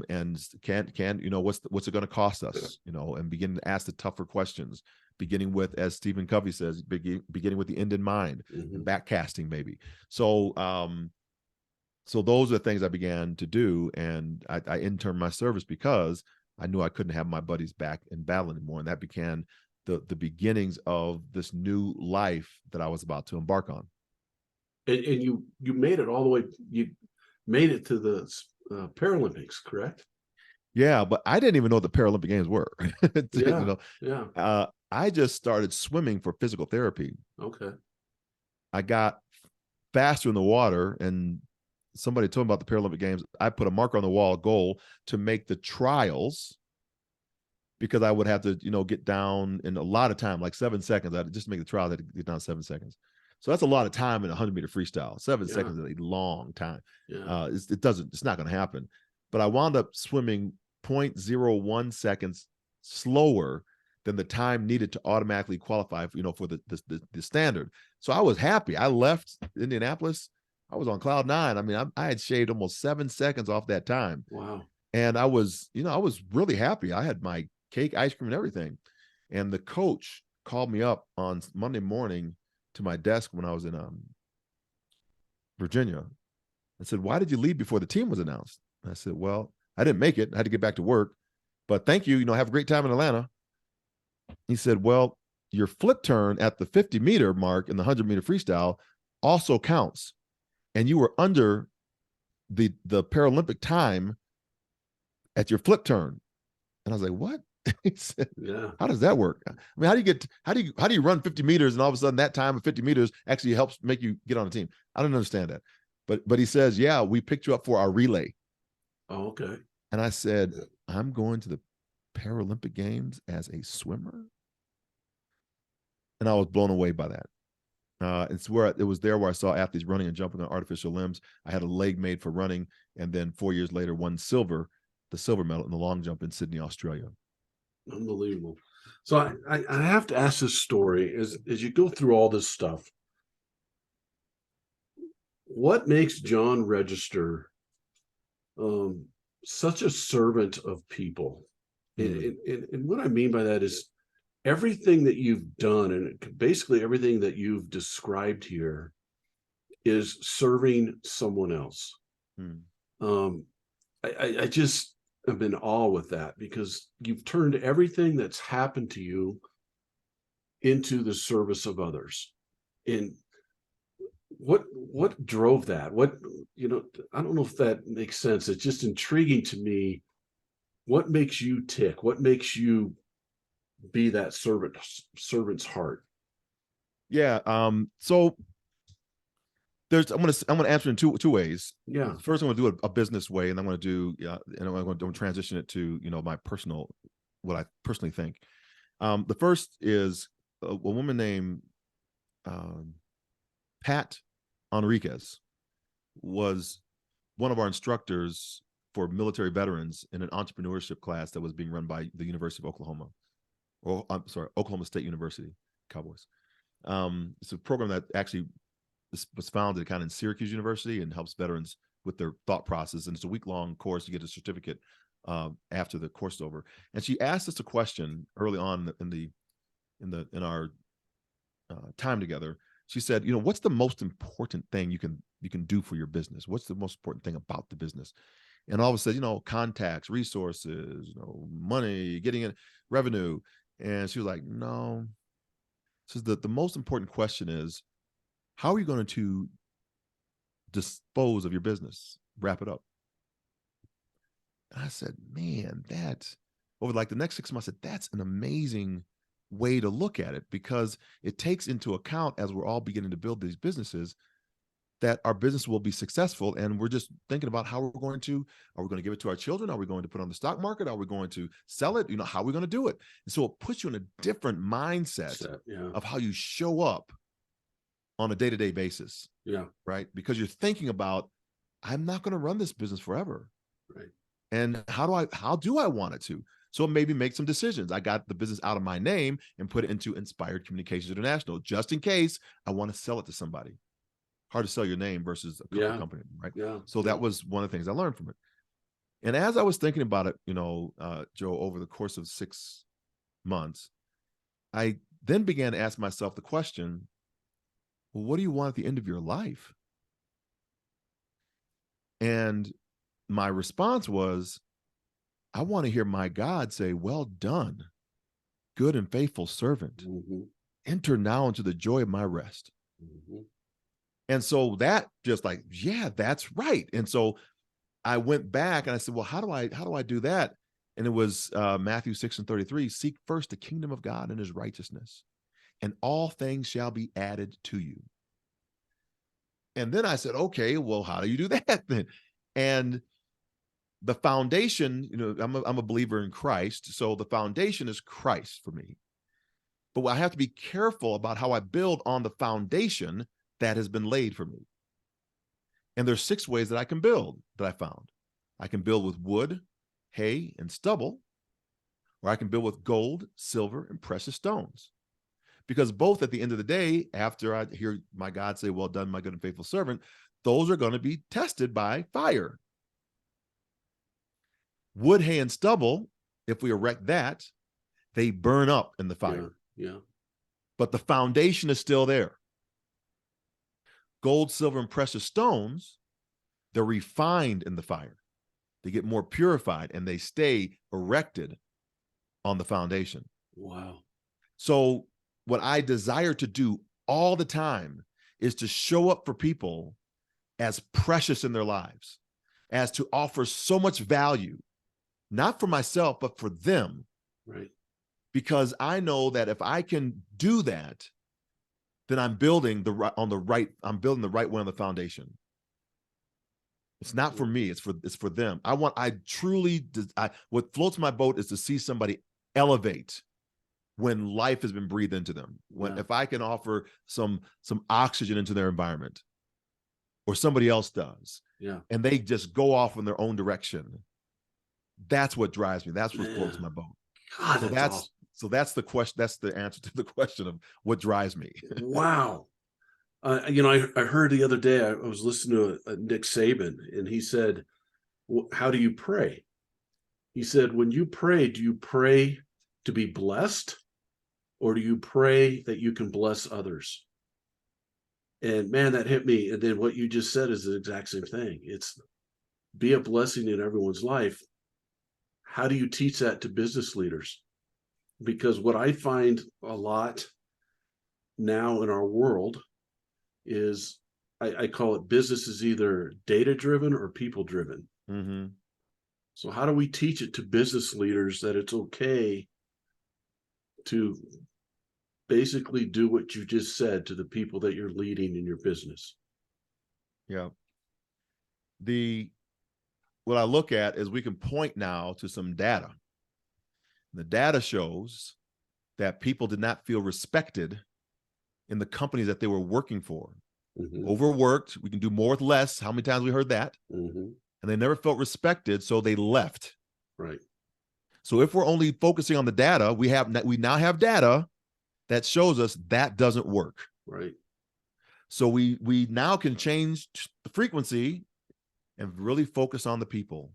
And can you know, what's it going to cost us? You know, and begin to ask the tougher questions, beginning with, as Stephen Covey says, beginning with the end in mind, and backcasting maybe. So so those are the things I began to do, and I interned my service because I knew I couldn't have my buddies back in battle anymore, and that began the beginnings of this new life that I was about to embark on. And you made it all the way. You made it to the Paralympics, correct? Yeah, but I didn't even know what the Paralympic Games were. Yeah. You know, Yeah. I just started swimming for physical therapy. Okay. I got faster in the water, and somebody told me about the Paralympic Games. I put a marker on the wall, a goal to make the trials, because I would have to, you know, get down in a lot of time, like 7 seconds. I just to make the trial, I had to get down 7 seconds. So that's a lot of time in a 100-meter freestyle. 7 seconds is a long time. Yeah. It's not going to happen. But I wound up swimming 0.01 seconds slower than the time needed to automatically qualify, you know, for the standard. So I was happy. I left Indianapolis. I was on cloud nine. I mean, I had shaved almost 7 seconds off that time. Wow. And I was really happy. I had my cake, ice cream, and everything. And the coach called me up on Monday morning to my desk when I was in Virginia and said, "Why did you leave before the team was announced?" And I said, "Well, I didn't make it. I had to get back to work, but thank you. You know, have a great time in Atlanta." He said, "Well, your flip turn at the 50-meter mark in the 100-meter freestyle also counts. And you were under the Paralympic time at your flip turn." And I was like, "What?" He said, Yeah. "How does that work? I mean, how do you run 50 meters and all of a sudden that time of 50 meters actually helps make you get on a team?" I don't understand that. But he says, "Yeah, we picked you up for our relay." Oh, okay. And I said, "I'm going to the Paralympic Games as a swimmer?" And I was blown away by that. It was there where I saw athletes running and jumping on artificial limbs. I had a leg made for running, and then 4 years later won the silver medal in the long jump in Sydney, Australia. Unbelievable. So I have to ask this story as you go through all this stuff. What makes John Register such a servant of people? And what I mean by that is everything that you've done, and basically everything that you've described here, is serving someone else. I just am in awe with that, because you've turned everything that's happened to you into the service of others. And what drove that? I don't know if that makes sense. It's just intriguing to me. What makes you tick? What makes you be that servant's heart? Yeah. So I'm gonna answer in two ways. Yeah. First, I'm gonna do a business way, and I'm gonna do and I'm gonna transition it to my personal, what I personally think. The first is a woman named Pat Enriquez was one of our instructors for military veterans in an entrepreneurship class that was being run by the University of Oklahoma, or I'm sorry, Oklahoma State University Cowboys. It's a program that actually was founded kind of in Syracuse University and helps veterans with their thought process. And it's a week-long course. You get a certificate after the course is over. And she asked us a question early on in our time together. She said, what's the most important thing you can do for your business? What's the most important thing about the business? And all of a sudden, contacts, resources, money, getting in revenue. And she was like, no. So the most important question is, how are you going to dispose of your business, wrap it up? And I said, man, over like the next 6 months, I said, that's an amazing way to look at it, because it takes into account, as we're all beginning to build these businesses, that our business will be successful. And we're just thinking about how are we going to give it to our children? Are we going to put it on the stock market? Are we going to sell it? How are we going to do it? And so it puts you in a different mindset of how you show up on a day-to-day basis. Yeah. Right. Because you're thinking about, I'm not going to run this business forever. Right. And how do I want it to? So maybe make some decisions. I got the business out of my name and put it into Inspired Communications International, just in case I want to sell it to somebody. Hard to sell your name versus a company, right? Yeah. So that was one of the things I learned from it. And as I was thinking about it, Joe, over the course of 6 months, I then began to ask myself the question, well, what do you want at the end of your life? And my response was, I want to hear my God say, well done, good and faithful servant. Mm-hmm. Enter now into the joy of my rest. Mm-hmm. And so that just like, yeah, that's right. And so I went back and I said, well, how do I do that? And it was Matthew 6:33, seek first the kingdom of God and his righteousness, and all things shall be added to you. And then I said, okay, well, how do you do that then? And the foundation, I'm a believer in Christ. So the foundation is Christ for me. But I have to be careful about how I build on the foundation that has been laid for me. And there's 6 ways that I can build that I found. I can build with wood, hay, and stubble, or I can build with gold, silver, and precious stones. Because both at the end of the day, after I hear my God say, well done, my good and faithful servant, those are going to be tested by fire. Wood, hay, and stubble, if we erect that, they burn up in the fire. Yeah. But the foundation is still there. Gold, silver, and precious stones, they're refined in the fire. They get more purified and they stay erected on the foundation. Wow. So what I desire to do all the time is to show up for people as precious in their lives, as to offer so much value, not for myself, but for them. Right. Because I know that if I can do that, then I'm building the right way on the foundation. It's not for me, it's for them. What floats my boat is to see somebody elevate when life has been breathed into them. If I can offer some oxygen into their environment, or somebody else does, and they just go off in their own direction, that's what drives me. That's what floats my boat. God, so that's awesome. So that's the question. That's the answer to the question of what drives me. Wow. I heard the other day, I was listening to Nick Saban, and he said, how do you pray? He said, when you pray, do you pray to be blessed, or do you pray that you can bless others? And man, that hit me. And then what you just said is the exact same thing. It's be a blessing in everyone's life. How do you teach that to business leaders? Because what I find a lot now in our world is, I call it, business is either data-driven or people-driven. Mm-hmm. So how do we teach it to business leaders that it's okay to basically do what you just said to the people that you're leading in your business? Yeah. What I look at is we can point now to some data. The data shows that people did not feel respected in the companies that they were working for. Overworked, we can do more with less. How many times we heard that? And they never felt respected, so they left. Right. So if we're only focusing on the data, we now have data that shows us that doesn't work. Right. So we now can change the frequency and really focus on the people,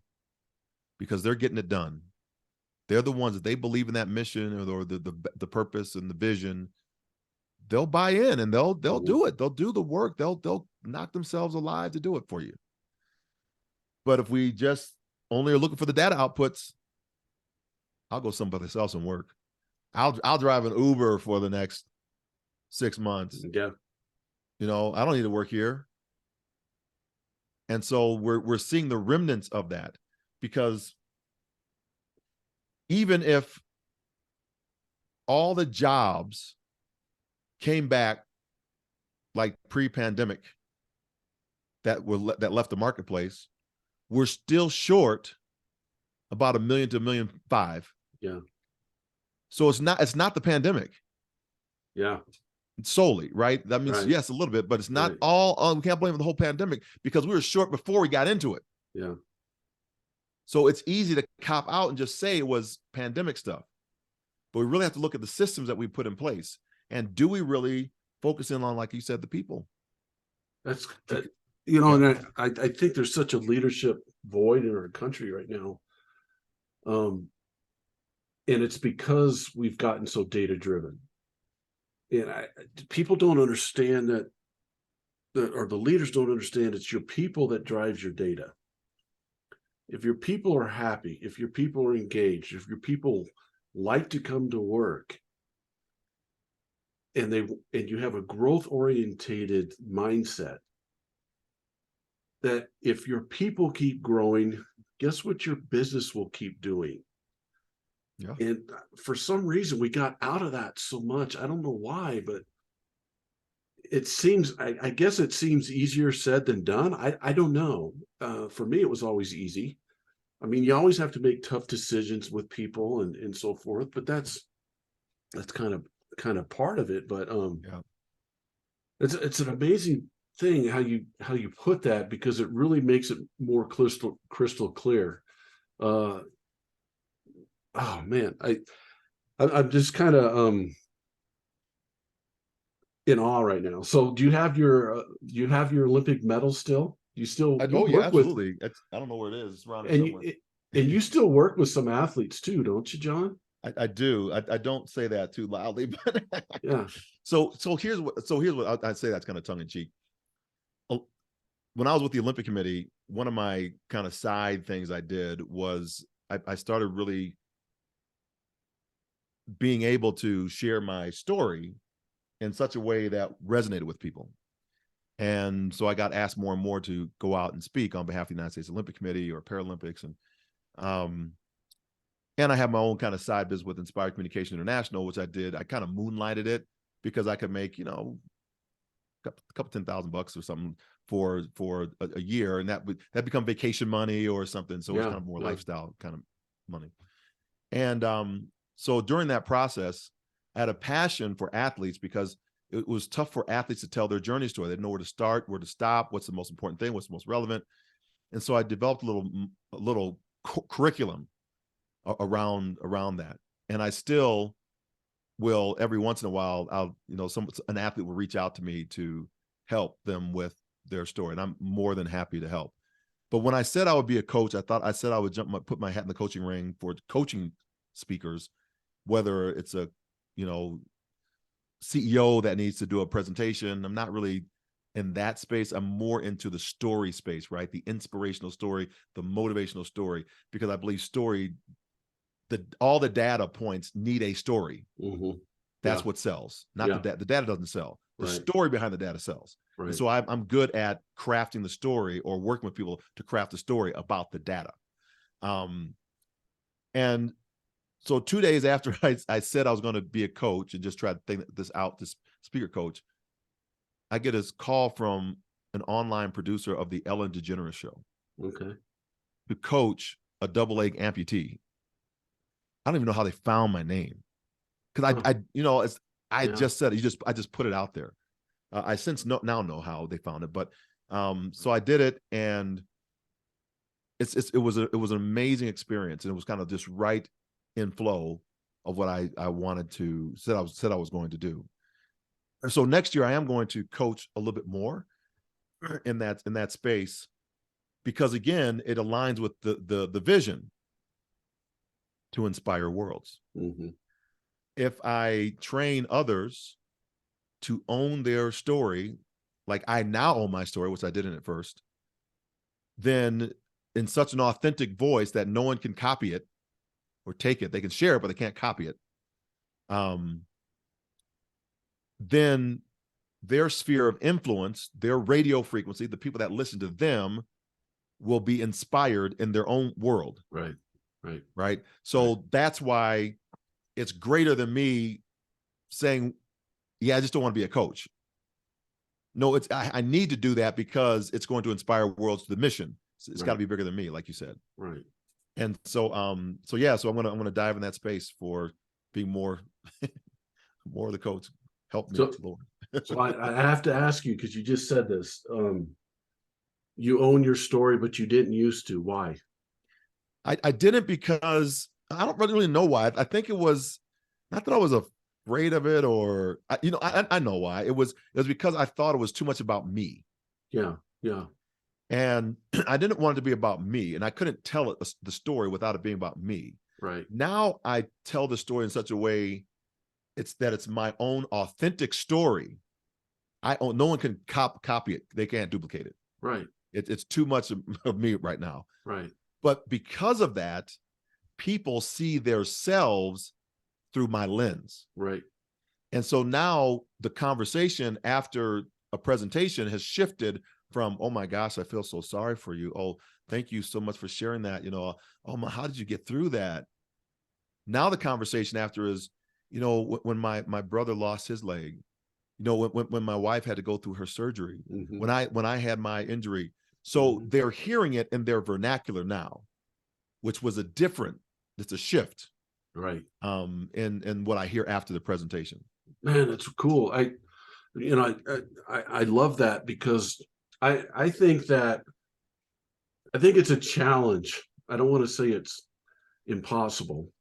because they're getting it done. They're the ones that they believe in that mission or the purpose and the vision. They'll buy in and they'll do it. They'll do the work. They'll knock themselves alive to do it for you. But if we just only are looking for the data outputs, I'll go someplace else and work. I'll drive an Uber for the next 6 months. Yeah. You know, I don't need to work here. And so we're seeing the remnants of that, because even if all the jobs came back like pre-pandemic that left the marketplace, we're still short about 1 million to 1.5 million. Yeah. So it's not the pandemic. Yeah. Solely, right? That means, Right. yes, a little bit, but it's not Right. all. We can't blame the whole pandemic, because we were short before we got into it. Yeah. So it's easy to cop out and just say it was pandemic stuff. But we really have to look at the systems that we put in place. And do we really focus in on, like you said, the people? That's you know, and I think there's such a leadership void in our country right now. And it's because we've gotten so data driven. And people don't understand that, or the leaders don't understand, it's your people that drives your data. If your people are happy, if your people are engaged, if your people like to come to work, and you have a growth orientated mindset, that if your people keep growing, guess what your business will keep doing? Yeah. And for some reason, we got out of that so much. I don't know why, but it seems, I guess it seems easier said than done. I don't know. For me, it was always easy. I mean, you always have to make tough decisions with people and so forth, but that's kind of part of it. But Yeah. it's an amazing thing how you put that, because it really makes it more crystal clear. Oh man, I'm just kind of in awe right now. So do you have your Olympic medal still? You Yeah, work with, absolutely. I don't know where it is. It's around here and somewhere. you still work with some athletes too, don't you, John? I do. I don't say that too loudly, but Yeah. So here's what I'd say, that's kind of tongue in cheek. When I was with the Olympic Committee, one of my kind of side things I did was I started really being able to share my story in such a way that resonated with people. And so I got asked more and more to go out and speak on behalf of the United States Olympic Committee or Paralympics. And I have my own kind of side business with Inspired Communication International, which I did. I kind of moonlighted it because I could make, a couple $10,000 or something for a year, and that become vacation money or something. So it's kind of more lifestyle kind of money. And so during that process, I had a passion for athletes, because it was tough for athletes to tell their journey story. They didn't know where to start, where to stop, what's the most important thing, what's the most relevant. And so I developed a little curriculum around that. And I still will, every once in a while, an athlete will reach out to me to help them with their story, and I'm more than happy to help. But when I said I would be a coach, I said I would put my hat in the coaching ring for coaching speakers, whether it's a CEO that needs to do a presentation. I'm not really in that space. I'm more into the story space, right? The inspirational story, the motivational story, because I believe all the data points need a story. That's what sells, not the data. The data doesn't sell. The story behind the data sells. Right. And so I'm good at crafting the story, or working with people to craft the story about the data. And so 2 days after I said I was going to be a coach and just try to think this out, this speaker coach, I get this call from an online producer of the Ellen DeGeneres show, Okay. to coach a double leg amputee. I don't even know how they found my name, because I Yeah. just said it. I just put it out there. I since now know how they found it, but so I did it, and it was an amazing experience, and it was kind of just right in flow of what I wanted to said I was going to do. And so next year I am going to coach a little bit more in that space, because again, it aligns with the vision to inspire worlds. Mm-hmm. If I train others to own their story, like I now own my story, which I didn't at first, then in such an authentic voice that no one can copy it or take it, they can share it, but they can't copy it. Then their sphere of influence, their radio frequency, the people that listen to them, will be inspired in their own world. Right. Right. So that's why it's greater than me saying, yeah, I just don't want to be a coach. No, I need to do that because it's going to inspire worlds to the mission. It's got to be bigger than me, like you said. Right. And so I'm gonna dive in that space for being more more of the coach. Help me, Lord. So I have to ask you, because you just said this. You own your story, but you didn't used to. Why? I didn't, because I don't really know why. I think it was not that I was afraid of it, or I know why. It was because I thought it was too much about me. Yeah. And I didn't want it to be about me, and I couldn't tell the story without it being about me. Right. Now I tell the story in such a way it's my own authentic story. No one can copy it. They can't duplicate it. Right. It's too much of me right now. Right. But because of that, people see themselves through my lens. Right. And so now the conversation after a presentation has shifted from, oh my gosh, I feel so sorry for you. Oh, thank you so much for sharing that. Oh how did you get through that? Now the conversation after is, when my brother lost his leg, when my wife had to go through her surgery, Mm-hmm. when I had my injury. So they're hearing it in their vernacular now, which was it's a shift. Right. In what I hear after the presentation. Man, that's cool. I love that, because I think it's a challenge. I don't want to say it's impossible,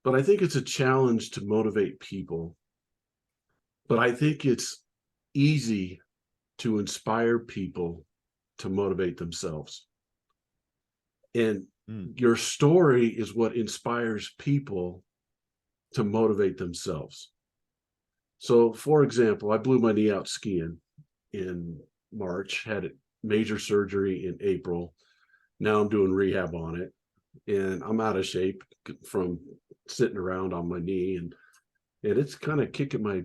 but I think it's a challenge to motivate people. But I think it's easy to inspire people to motivate themselves. And your story is what inspires people to motivate themselves. So, for example, I blew my knee out skiing in March, had a major surgery in April. Now I'm doing rehab on it, and I'm out of shape from sitting around on my knee, and it's kind of kicking my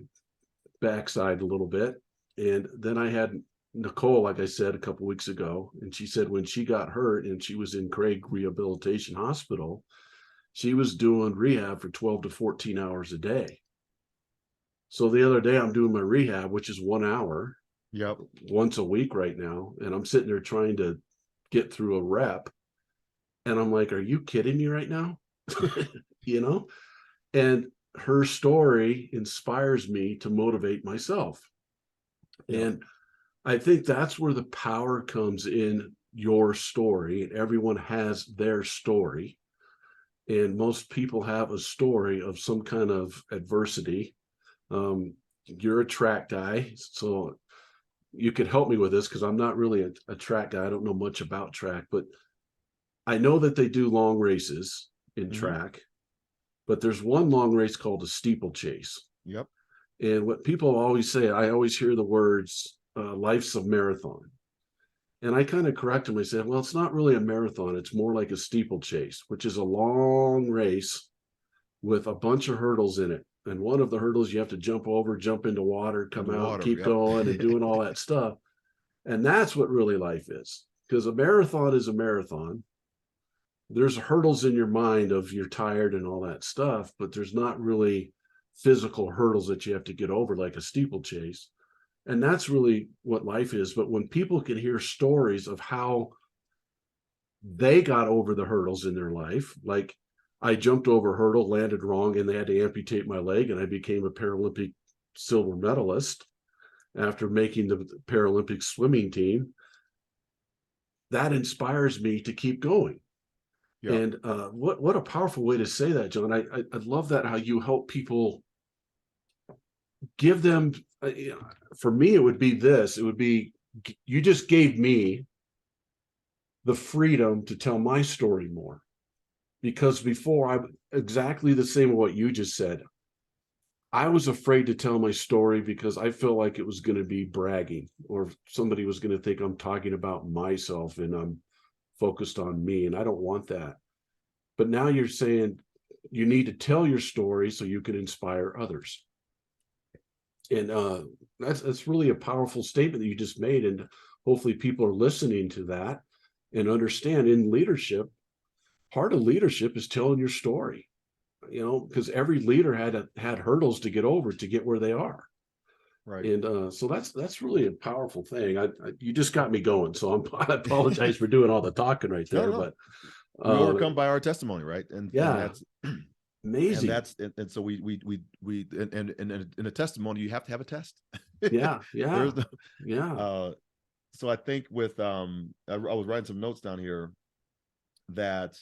backside a little bit. And then I had Nicole, like I said, a couple weeks ago, and she said when she got hurt and she was in Craig Rehabilitation Hospital, she was doing rehab for 12 to 14 hours a day. So the other day I'm doing my rehab, which is 1 hour, once a week right now. And I'm sitting there trying to get through a rep. And I'm like, are you kidding me right now? And her story inspires me to motivate myself. And I think that's where the power comes in your story. And everyone has their story. And most people have a story of some kind of adversity. You're a track guy, so you could help me with this, because I'm not really a track guy. I don't know much about track, but I know that they do long races in track, but there's one long race called a steeplechase. Yep. And what people always say, I always hear the words, life's a marathon. And I kind of correct them. I say, well, it's not really a marathon. It's more like a steeplechase, which is a long race with a bunch of hurdles in it. And one of the hurdles you have to jump over, jump into water, come out, keep going and doing all that stuff. And that's what really life is, because a marathon is a marathon. There's hurdles in your mind of you're tired and all that stuff, but there's not really physical hurdles that you have to get over like a steeplechase. And that's really what life is. But when people can hear stories of how they got over the hurdles in their life, like I jumped over a hurdle, landed wrong, and they had to amputate my leg, and I became a Paralympic silver medalist after making the Paralympic swimming team. That inspires me to keep going. Yeah. And what a powerful way to say that, John. I love that, how you help people, give them, for me, it would be this. It would be, you just gave me the freedom to tell my story more. Because before, I'm exactly the same as what you just said. I was afraid to tell my story because I felt like it was going to be bragging, or somebody was going to think I'm talking about myself and I'm focused on me. And I don't want that. But now you're saying you need to tell your story so you can inspire others. And that's really a powerful statement that you just made. And hopefully people are listening to that and understand, in leadership, part of leadership is telling your story, because every leader had hurdles to get over to get where they are. Right. And so that's really a powerful thing. You just got me going. So I apologize for doing all the talking right there. No. But We overcome by our testimony, right? And that's amazing. And so we in a testimony, you have to have a test. Yeah. So I think with I was writing some notes down here that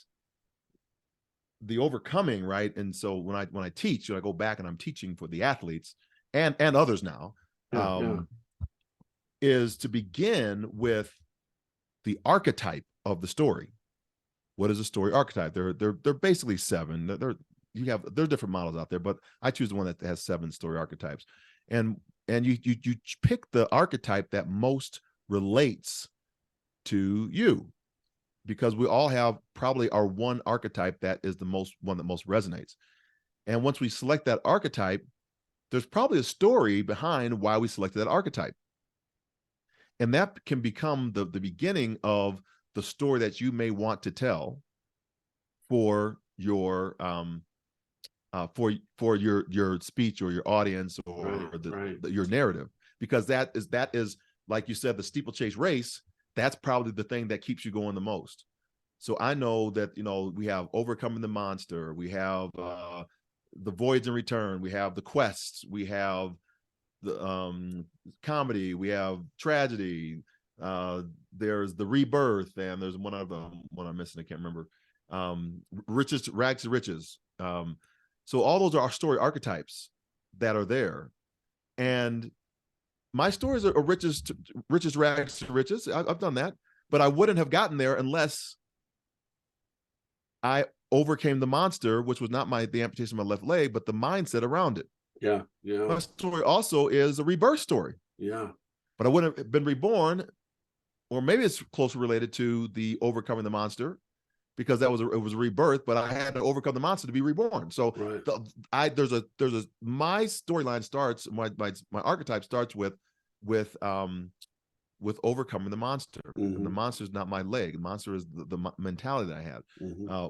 the overcoming, right? And so when I teach, I go back and I'm teaching for the athletes and others now, is to begin with the archetype of the story. What is a story archetype? They're basically 7. There's different models out there, but I choose the one that has 7 story archetypes. And you pick the archetype that most relates to you, because we all have probably our one archetype that is the one that most resonates. And once we select that archetype, there's probably a story behind why we selected that archetype. And that can become the beginning of the story that you may want to tell for your for your speech or your audience or your narrative, because that is like you said, the steeplechase race. That's probably the thing that keeps you going the most. So I know that, we have overcoming the monster, we have the voyage and return, we have the quests, we have the comedy, we have tragedy, there's the rebirth, and there's one I'm missing, I can't remember. Rags to riches. So all those are our story archetypes that are there. And my stories are riches rags to riches. I've done that, but I wouldn't have gotten there unless I overcame the monster, which was not the amputation of my left leg, but the mindset around it. Yeah. My story also is a rebirth story. Yeah. But I wouldn't have been reborn, or maybe it's closely related to the overcoming the monster, because it was a rebirth, but I had to overcome the monster to be reborn. So my storyline starts, my archetype starts with overcoming the monster. Mm-hmm. And the monster is not my leg. The monster is the mentality that I had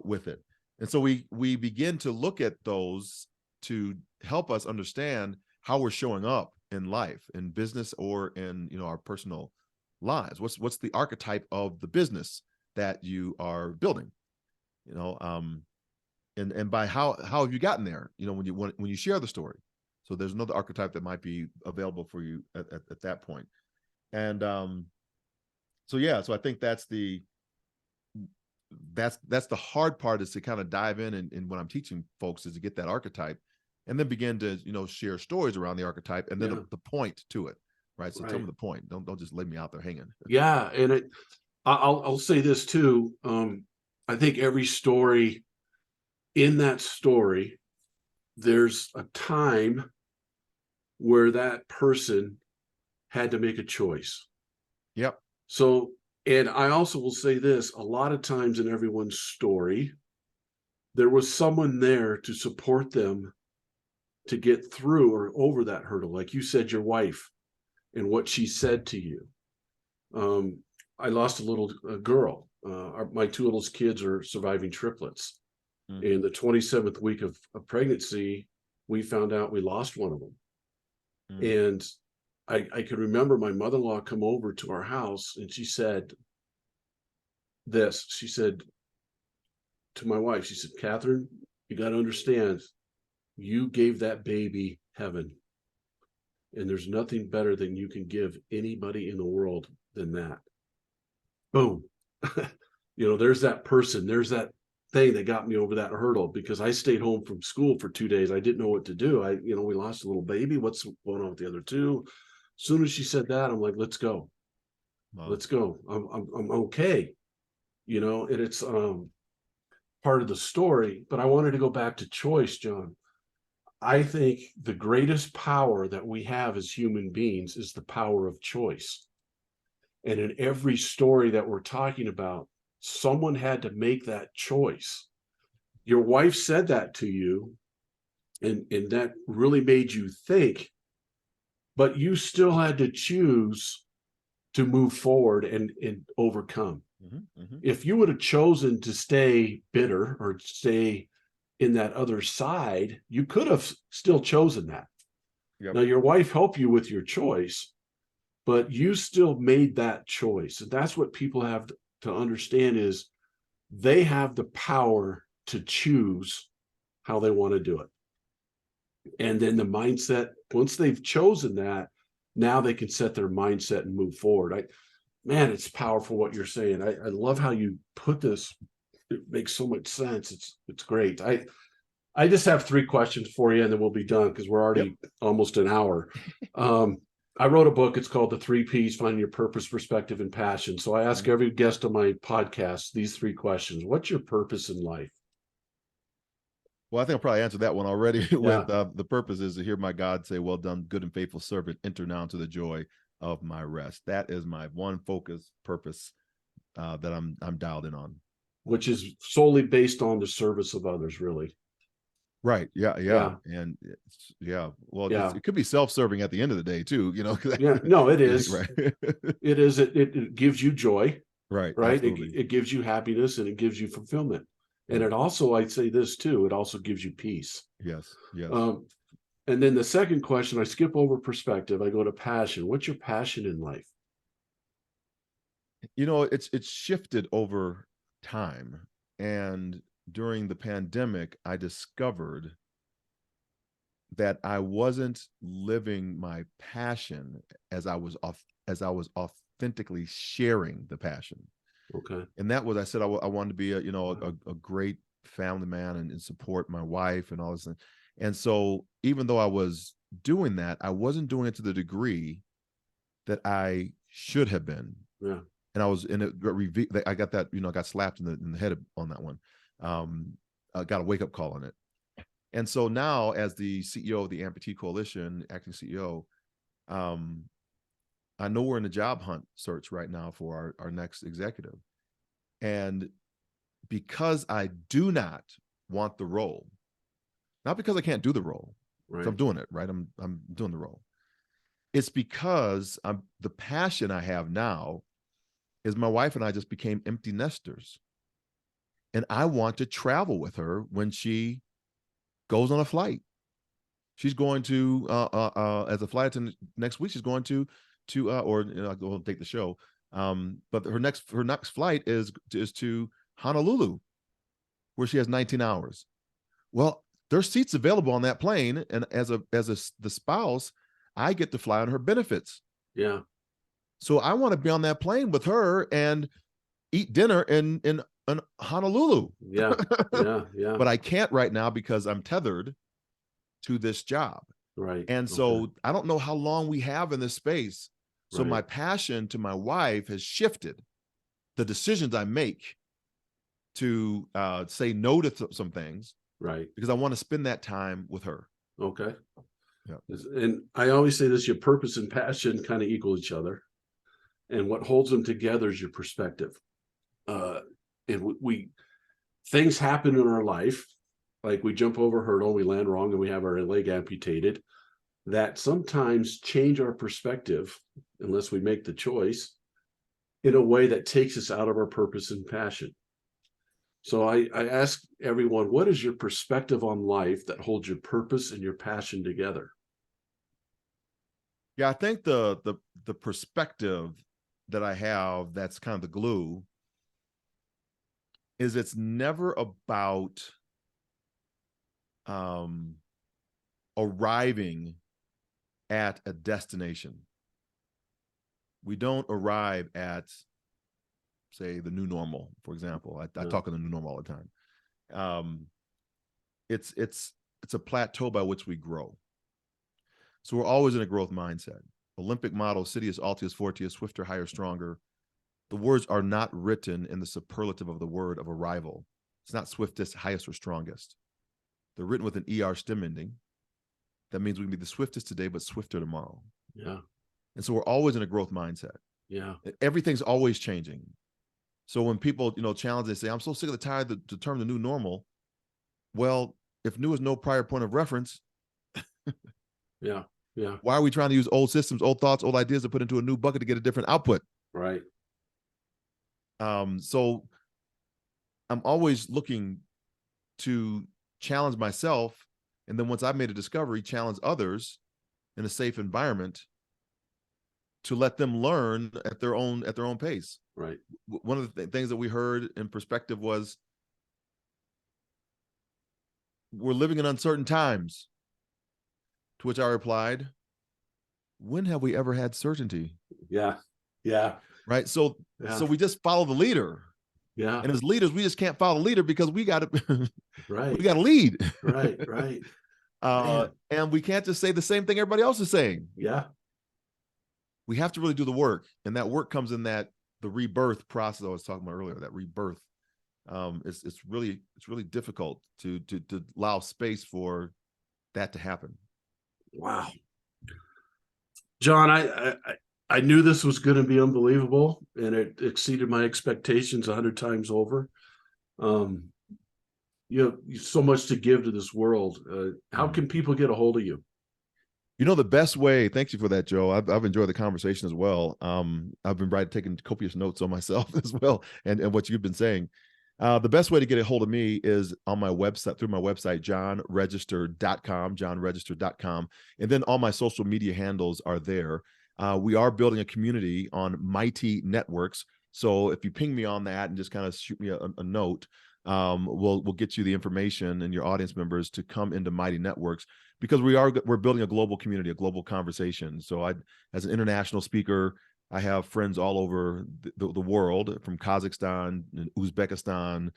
with it. And so we begin to look at those to help us understand how we're showing up in life, in business, or in our personal lives. What's the archetype of the business that you are building? And by how have you gotten there? When you share the story. So there's another archetype that might be available for you at that point. And so I think that's the hard part, is to kind of dive in, and when I'm teaching folks, is to get that archetype and then begin to share stories around the archetype, and then the point to it, right? So tell me the point. Don't just leave me out there hanging. Yeah, and I'll say this too. I think every story, in that story, there's a time where that person had to make a choice. Yep. So, and I also will say this, a lot of times in everyone's story, there was someone there to support them to get through or over that hurdle. Like you said, your wife and what she said to you. I lost a girl. My 2 little kids are surviving triplets. Mm-hmm. In the 27th week of pregnancy, we found out we lost one of them. Mm-hmm. And I can remember my mother-in-law come over to our house, and she said this. She said to my wife, she said, Catherine, you got to understand, you gave that baby heaven. And there's nothing better than you can give anybody in the world than that. Boom. There's that person, there's that thing that got me over that hurdle, because I stayed home from school for 2 days. I didn't know what to do. We lost a little baby. What's going on with the other two? As soon as she said that, I'm like, let's go. Wow. Let's go. I'm okay. And it's part of the story, but I wanted to go back to choice, John. I think the greatest power that we have as human beings is the power of choice. And in every story that we're talking about, someone had to make that choice. Your wife said that to you, and that really made you think, but you still had to choose to move forward and overcome. Mm-hmm, mm-hmm. If you would have chosen to stay bitter or stay in that other side, you could have still chosen that. Yep. Now, your wife helped you with your choice, but you still made that choice. And that's what people have to understand, is they have the power to choose how they want to do it. And then the mindset, once they've chosen that, now they can set their mindset and move forward. Man, it's powerful what you're saying. I love how you put this. It makes so much sense. It's great. I just have 3 questions for you, and then we'll be done, because we're already almost an hour. I wrote a book. It's called The 3 Ps, Finding Your Purpose, Perspective, and Passion. So I ask every guest on my podcast these 3 questions. What's your purpose in life? Well, I think I'll probably answer that one already with the purpose is to hear my God say, well done, good and faithful servant, enter now into the joy of my rest. That is my one focus purpose that I'm dialed in on. Which is solely based on the service of others, really. Right. Yeah. And it could be self-serving at the end of the day too, No, it is. Right. It is. It gives you joy. Right. It gives you happiness, and it gives you fulfillment. And it also, I'd say this too, it also gives you peace. Yes. And then the second question, I skip over perspective. I go to passion. What's your passion in life? It's shifted over time. And during the pandemic, I discovered that I wasn't living my passion as I was authentically sharing the passion. Okay. And that was, I said, I wanted to be a great family man and support my wife and all this. And so even though I was doing that, I wasn't doing it to the degree that I should have been. Yeah. And I was in it. I got that, I got slapped in the head on that one. I got a wake up call on it. And so now, as the CEO of the Amputee Coalition, acting CEO, I know we're in the job hunt search right now for our next executive. And because I do not want the role, not because I can't do the role, right. I'm doing it, right? I'm doing the role. It's because the passion I have now is my wife and I just became empty nesters. And I want to travel with her when she goes on a flight. She's going to, as a flight attendant next week, she's going to I'll go take the show. But her next flight is to Honolulu, where she has 19 hours. Well, there's seats available on that plane, and as the spouse, I get to fly on her benefits. Yeah. So I want to be on that plane with her and eat dinner in Honolulu. Yeah. But I can't right now because I'm tethered to this job. Right. And so I don't know how long we have in this space. So my passion to my wife has shifted the decisions I make to say no to some things. Right. Because I want to spend that time with her. Okay. Yeah. And I always say this, your purpose and passion kind of equal each other. And what holds them together is your perspective. And things happen in our life, like we jump over a hurdle, we land wrong, and we have our leg amputated, that sometimes change our perspective, unless we make the choice, in a way that takes us out of our purpose and passion. So I ask everyone, what is your perspective on life that holds your purpose and your passion together? Yeah, I think the perspective that I have that's kind of the glue is it's never about arriving at a destination. We don't arrive at, say, the new normal, for example. I talk of the new normal all the time. It's a plateau by which we grow. So we're always in a growth mindset. Olympic motto, Citius, Altius, Fortius, swifter, higher, stronger. The words are not written in the superlative of the word of arrival. It's not swiftest, highest, or strongest. They're written with an ER stem ending. That means we can be the swiftest today, but swifter tomorrow. Yeah. And so we're always in a growth mindset. Yeah. Everything's always changing. So when people, challenge, they say, I'm so sick of the tired the term the new normal. Well, if new is no prior point of reference, yeah. Why are we trying to use old systems, old thoughts, old ideas to put into a new bucket to get a different output? Right. So I'm always looking to challenge myself. And then once I've made a discovery, challenge others in a safe environment to let them learn at their own pace. Right. One of the things that we heard in perspective was, we're living in uncertain times. To which I replied, when have we ever had certainty? Yeah. Yeah. Right. So we just follow the leader. Yeah. And as leaders, we just can't follow the leader because we got to right. We got to lead. Right. And we can't just say the same thing everybody else is saying. Yeah. We have to really do the work. And that work comes in the rebirth process I was talking about earlier, that rebirth. It's really difficult to allow space for that to happen. Wow. John, I knew this was going to be unbelievable, and it exceeded my expectations 100 times over. You have so much to give to this world. How can people get a hold of you? The best way, thank you for that, Joe. I've enjoyed the conversation as well. I've been taking copious notes on myself as well, and what you've been saying. The best way to get a hold of me is on my website, through my website, johnregister.com. And then all my social media handles are there. We are building a community on Mighty Networks. So if you ping me on that and just kind of shoot me a note, we'll get you the information and your audience members to come into Mighty Networks, because we're building a global community, a global conversation. So as an international speaker, I have friends all over the world, from Kazakhstan, Uzbekistan,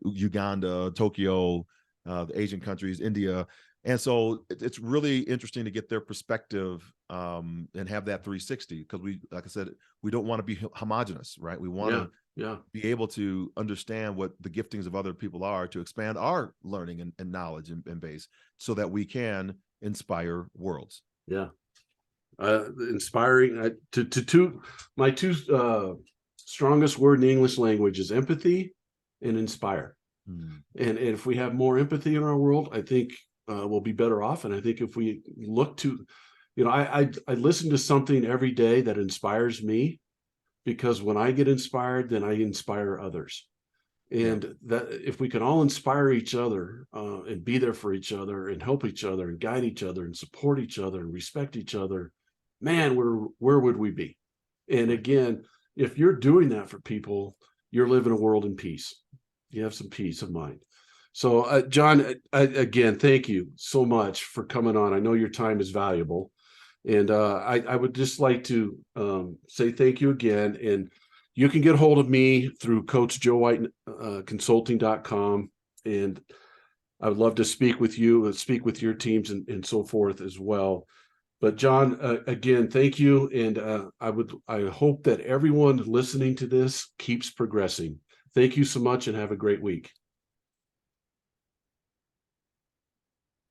Uganda, Tokyo, the Asian countries, India. And so it's really interesting to get their perspective and have that 360, because like I said, we don't want to be homogenous, right? We want to be able to understand what the giftings of other people are, to expand our learning and knowledge and base, so that we can inspire worlds. Yeah. Inspiring. My two strongest word in the English language is empathy and inspire. And if we have more empathy in our world, I think we'll be better off. And I think if we look to, I listen to something every day that inspires me, because when I get inspired, then I inspire others. And that if we can all inspire each other and be there for each other and help each other and guide each other and support each other and respect each other, man, where would we be? And again, if you're doing that for people, you're living a world in peace. You have some peace of mind. So, John, again, thank you so much for coming on. I know your time is valuable. And I would just like to say thank you again. And you can get hold of me through CoachJoeWhiteConsulting.com. And I would love to speak with you, speak with your teams and so forth as well. But John, again, thank you. And I hope that everyone listening to this keeps progressing. Thank you so much and have a great week.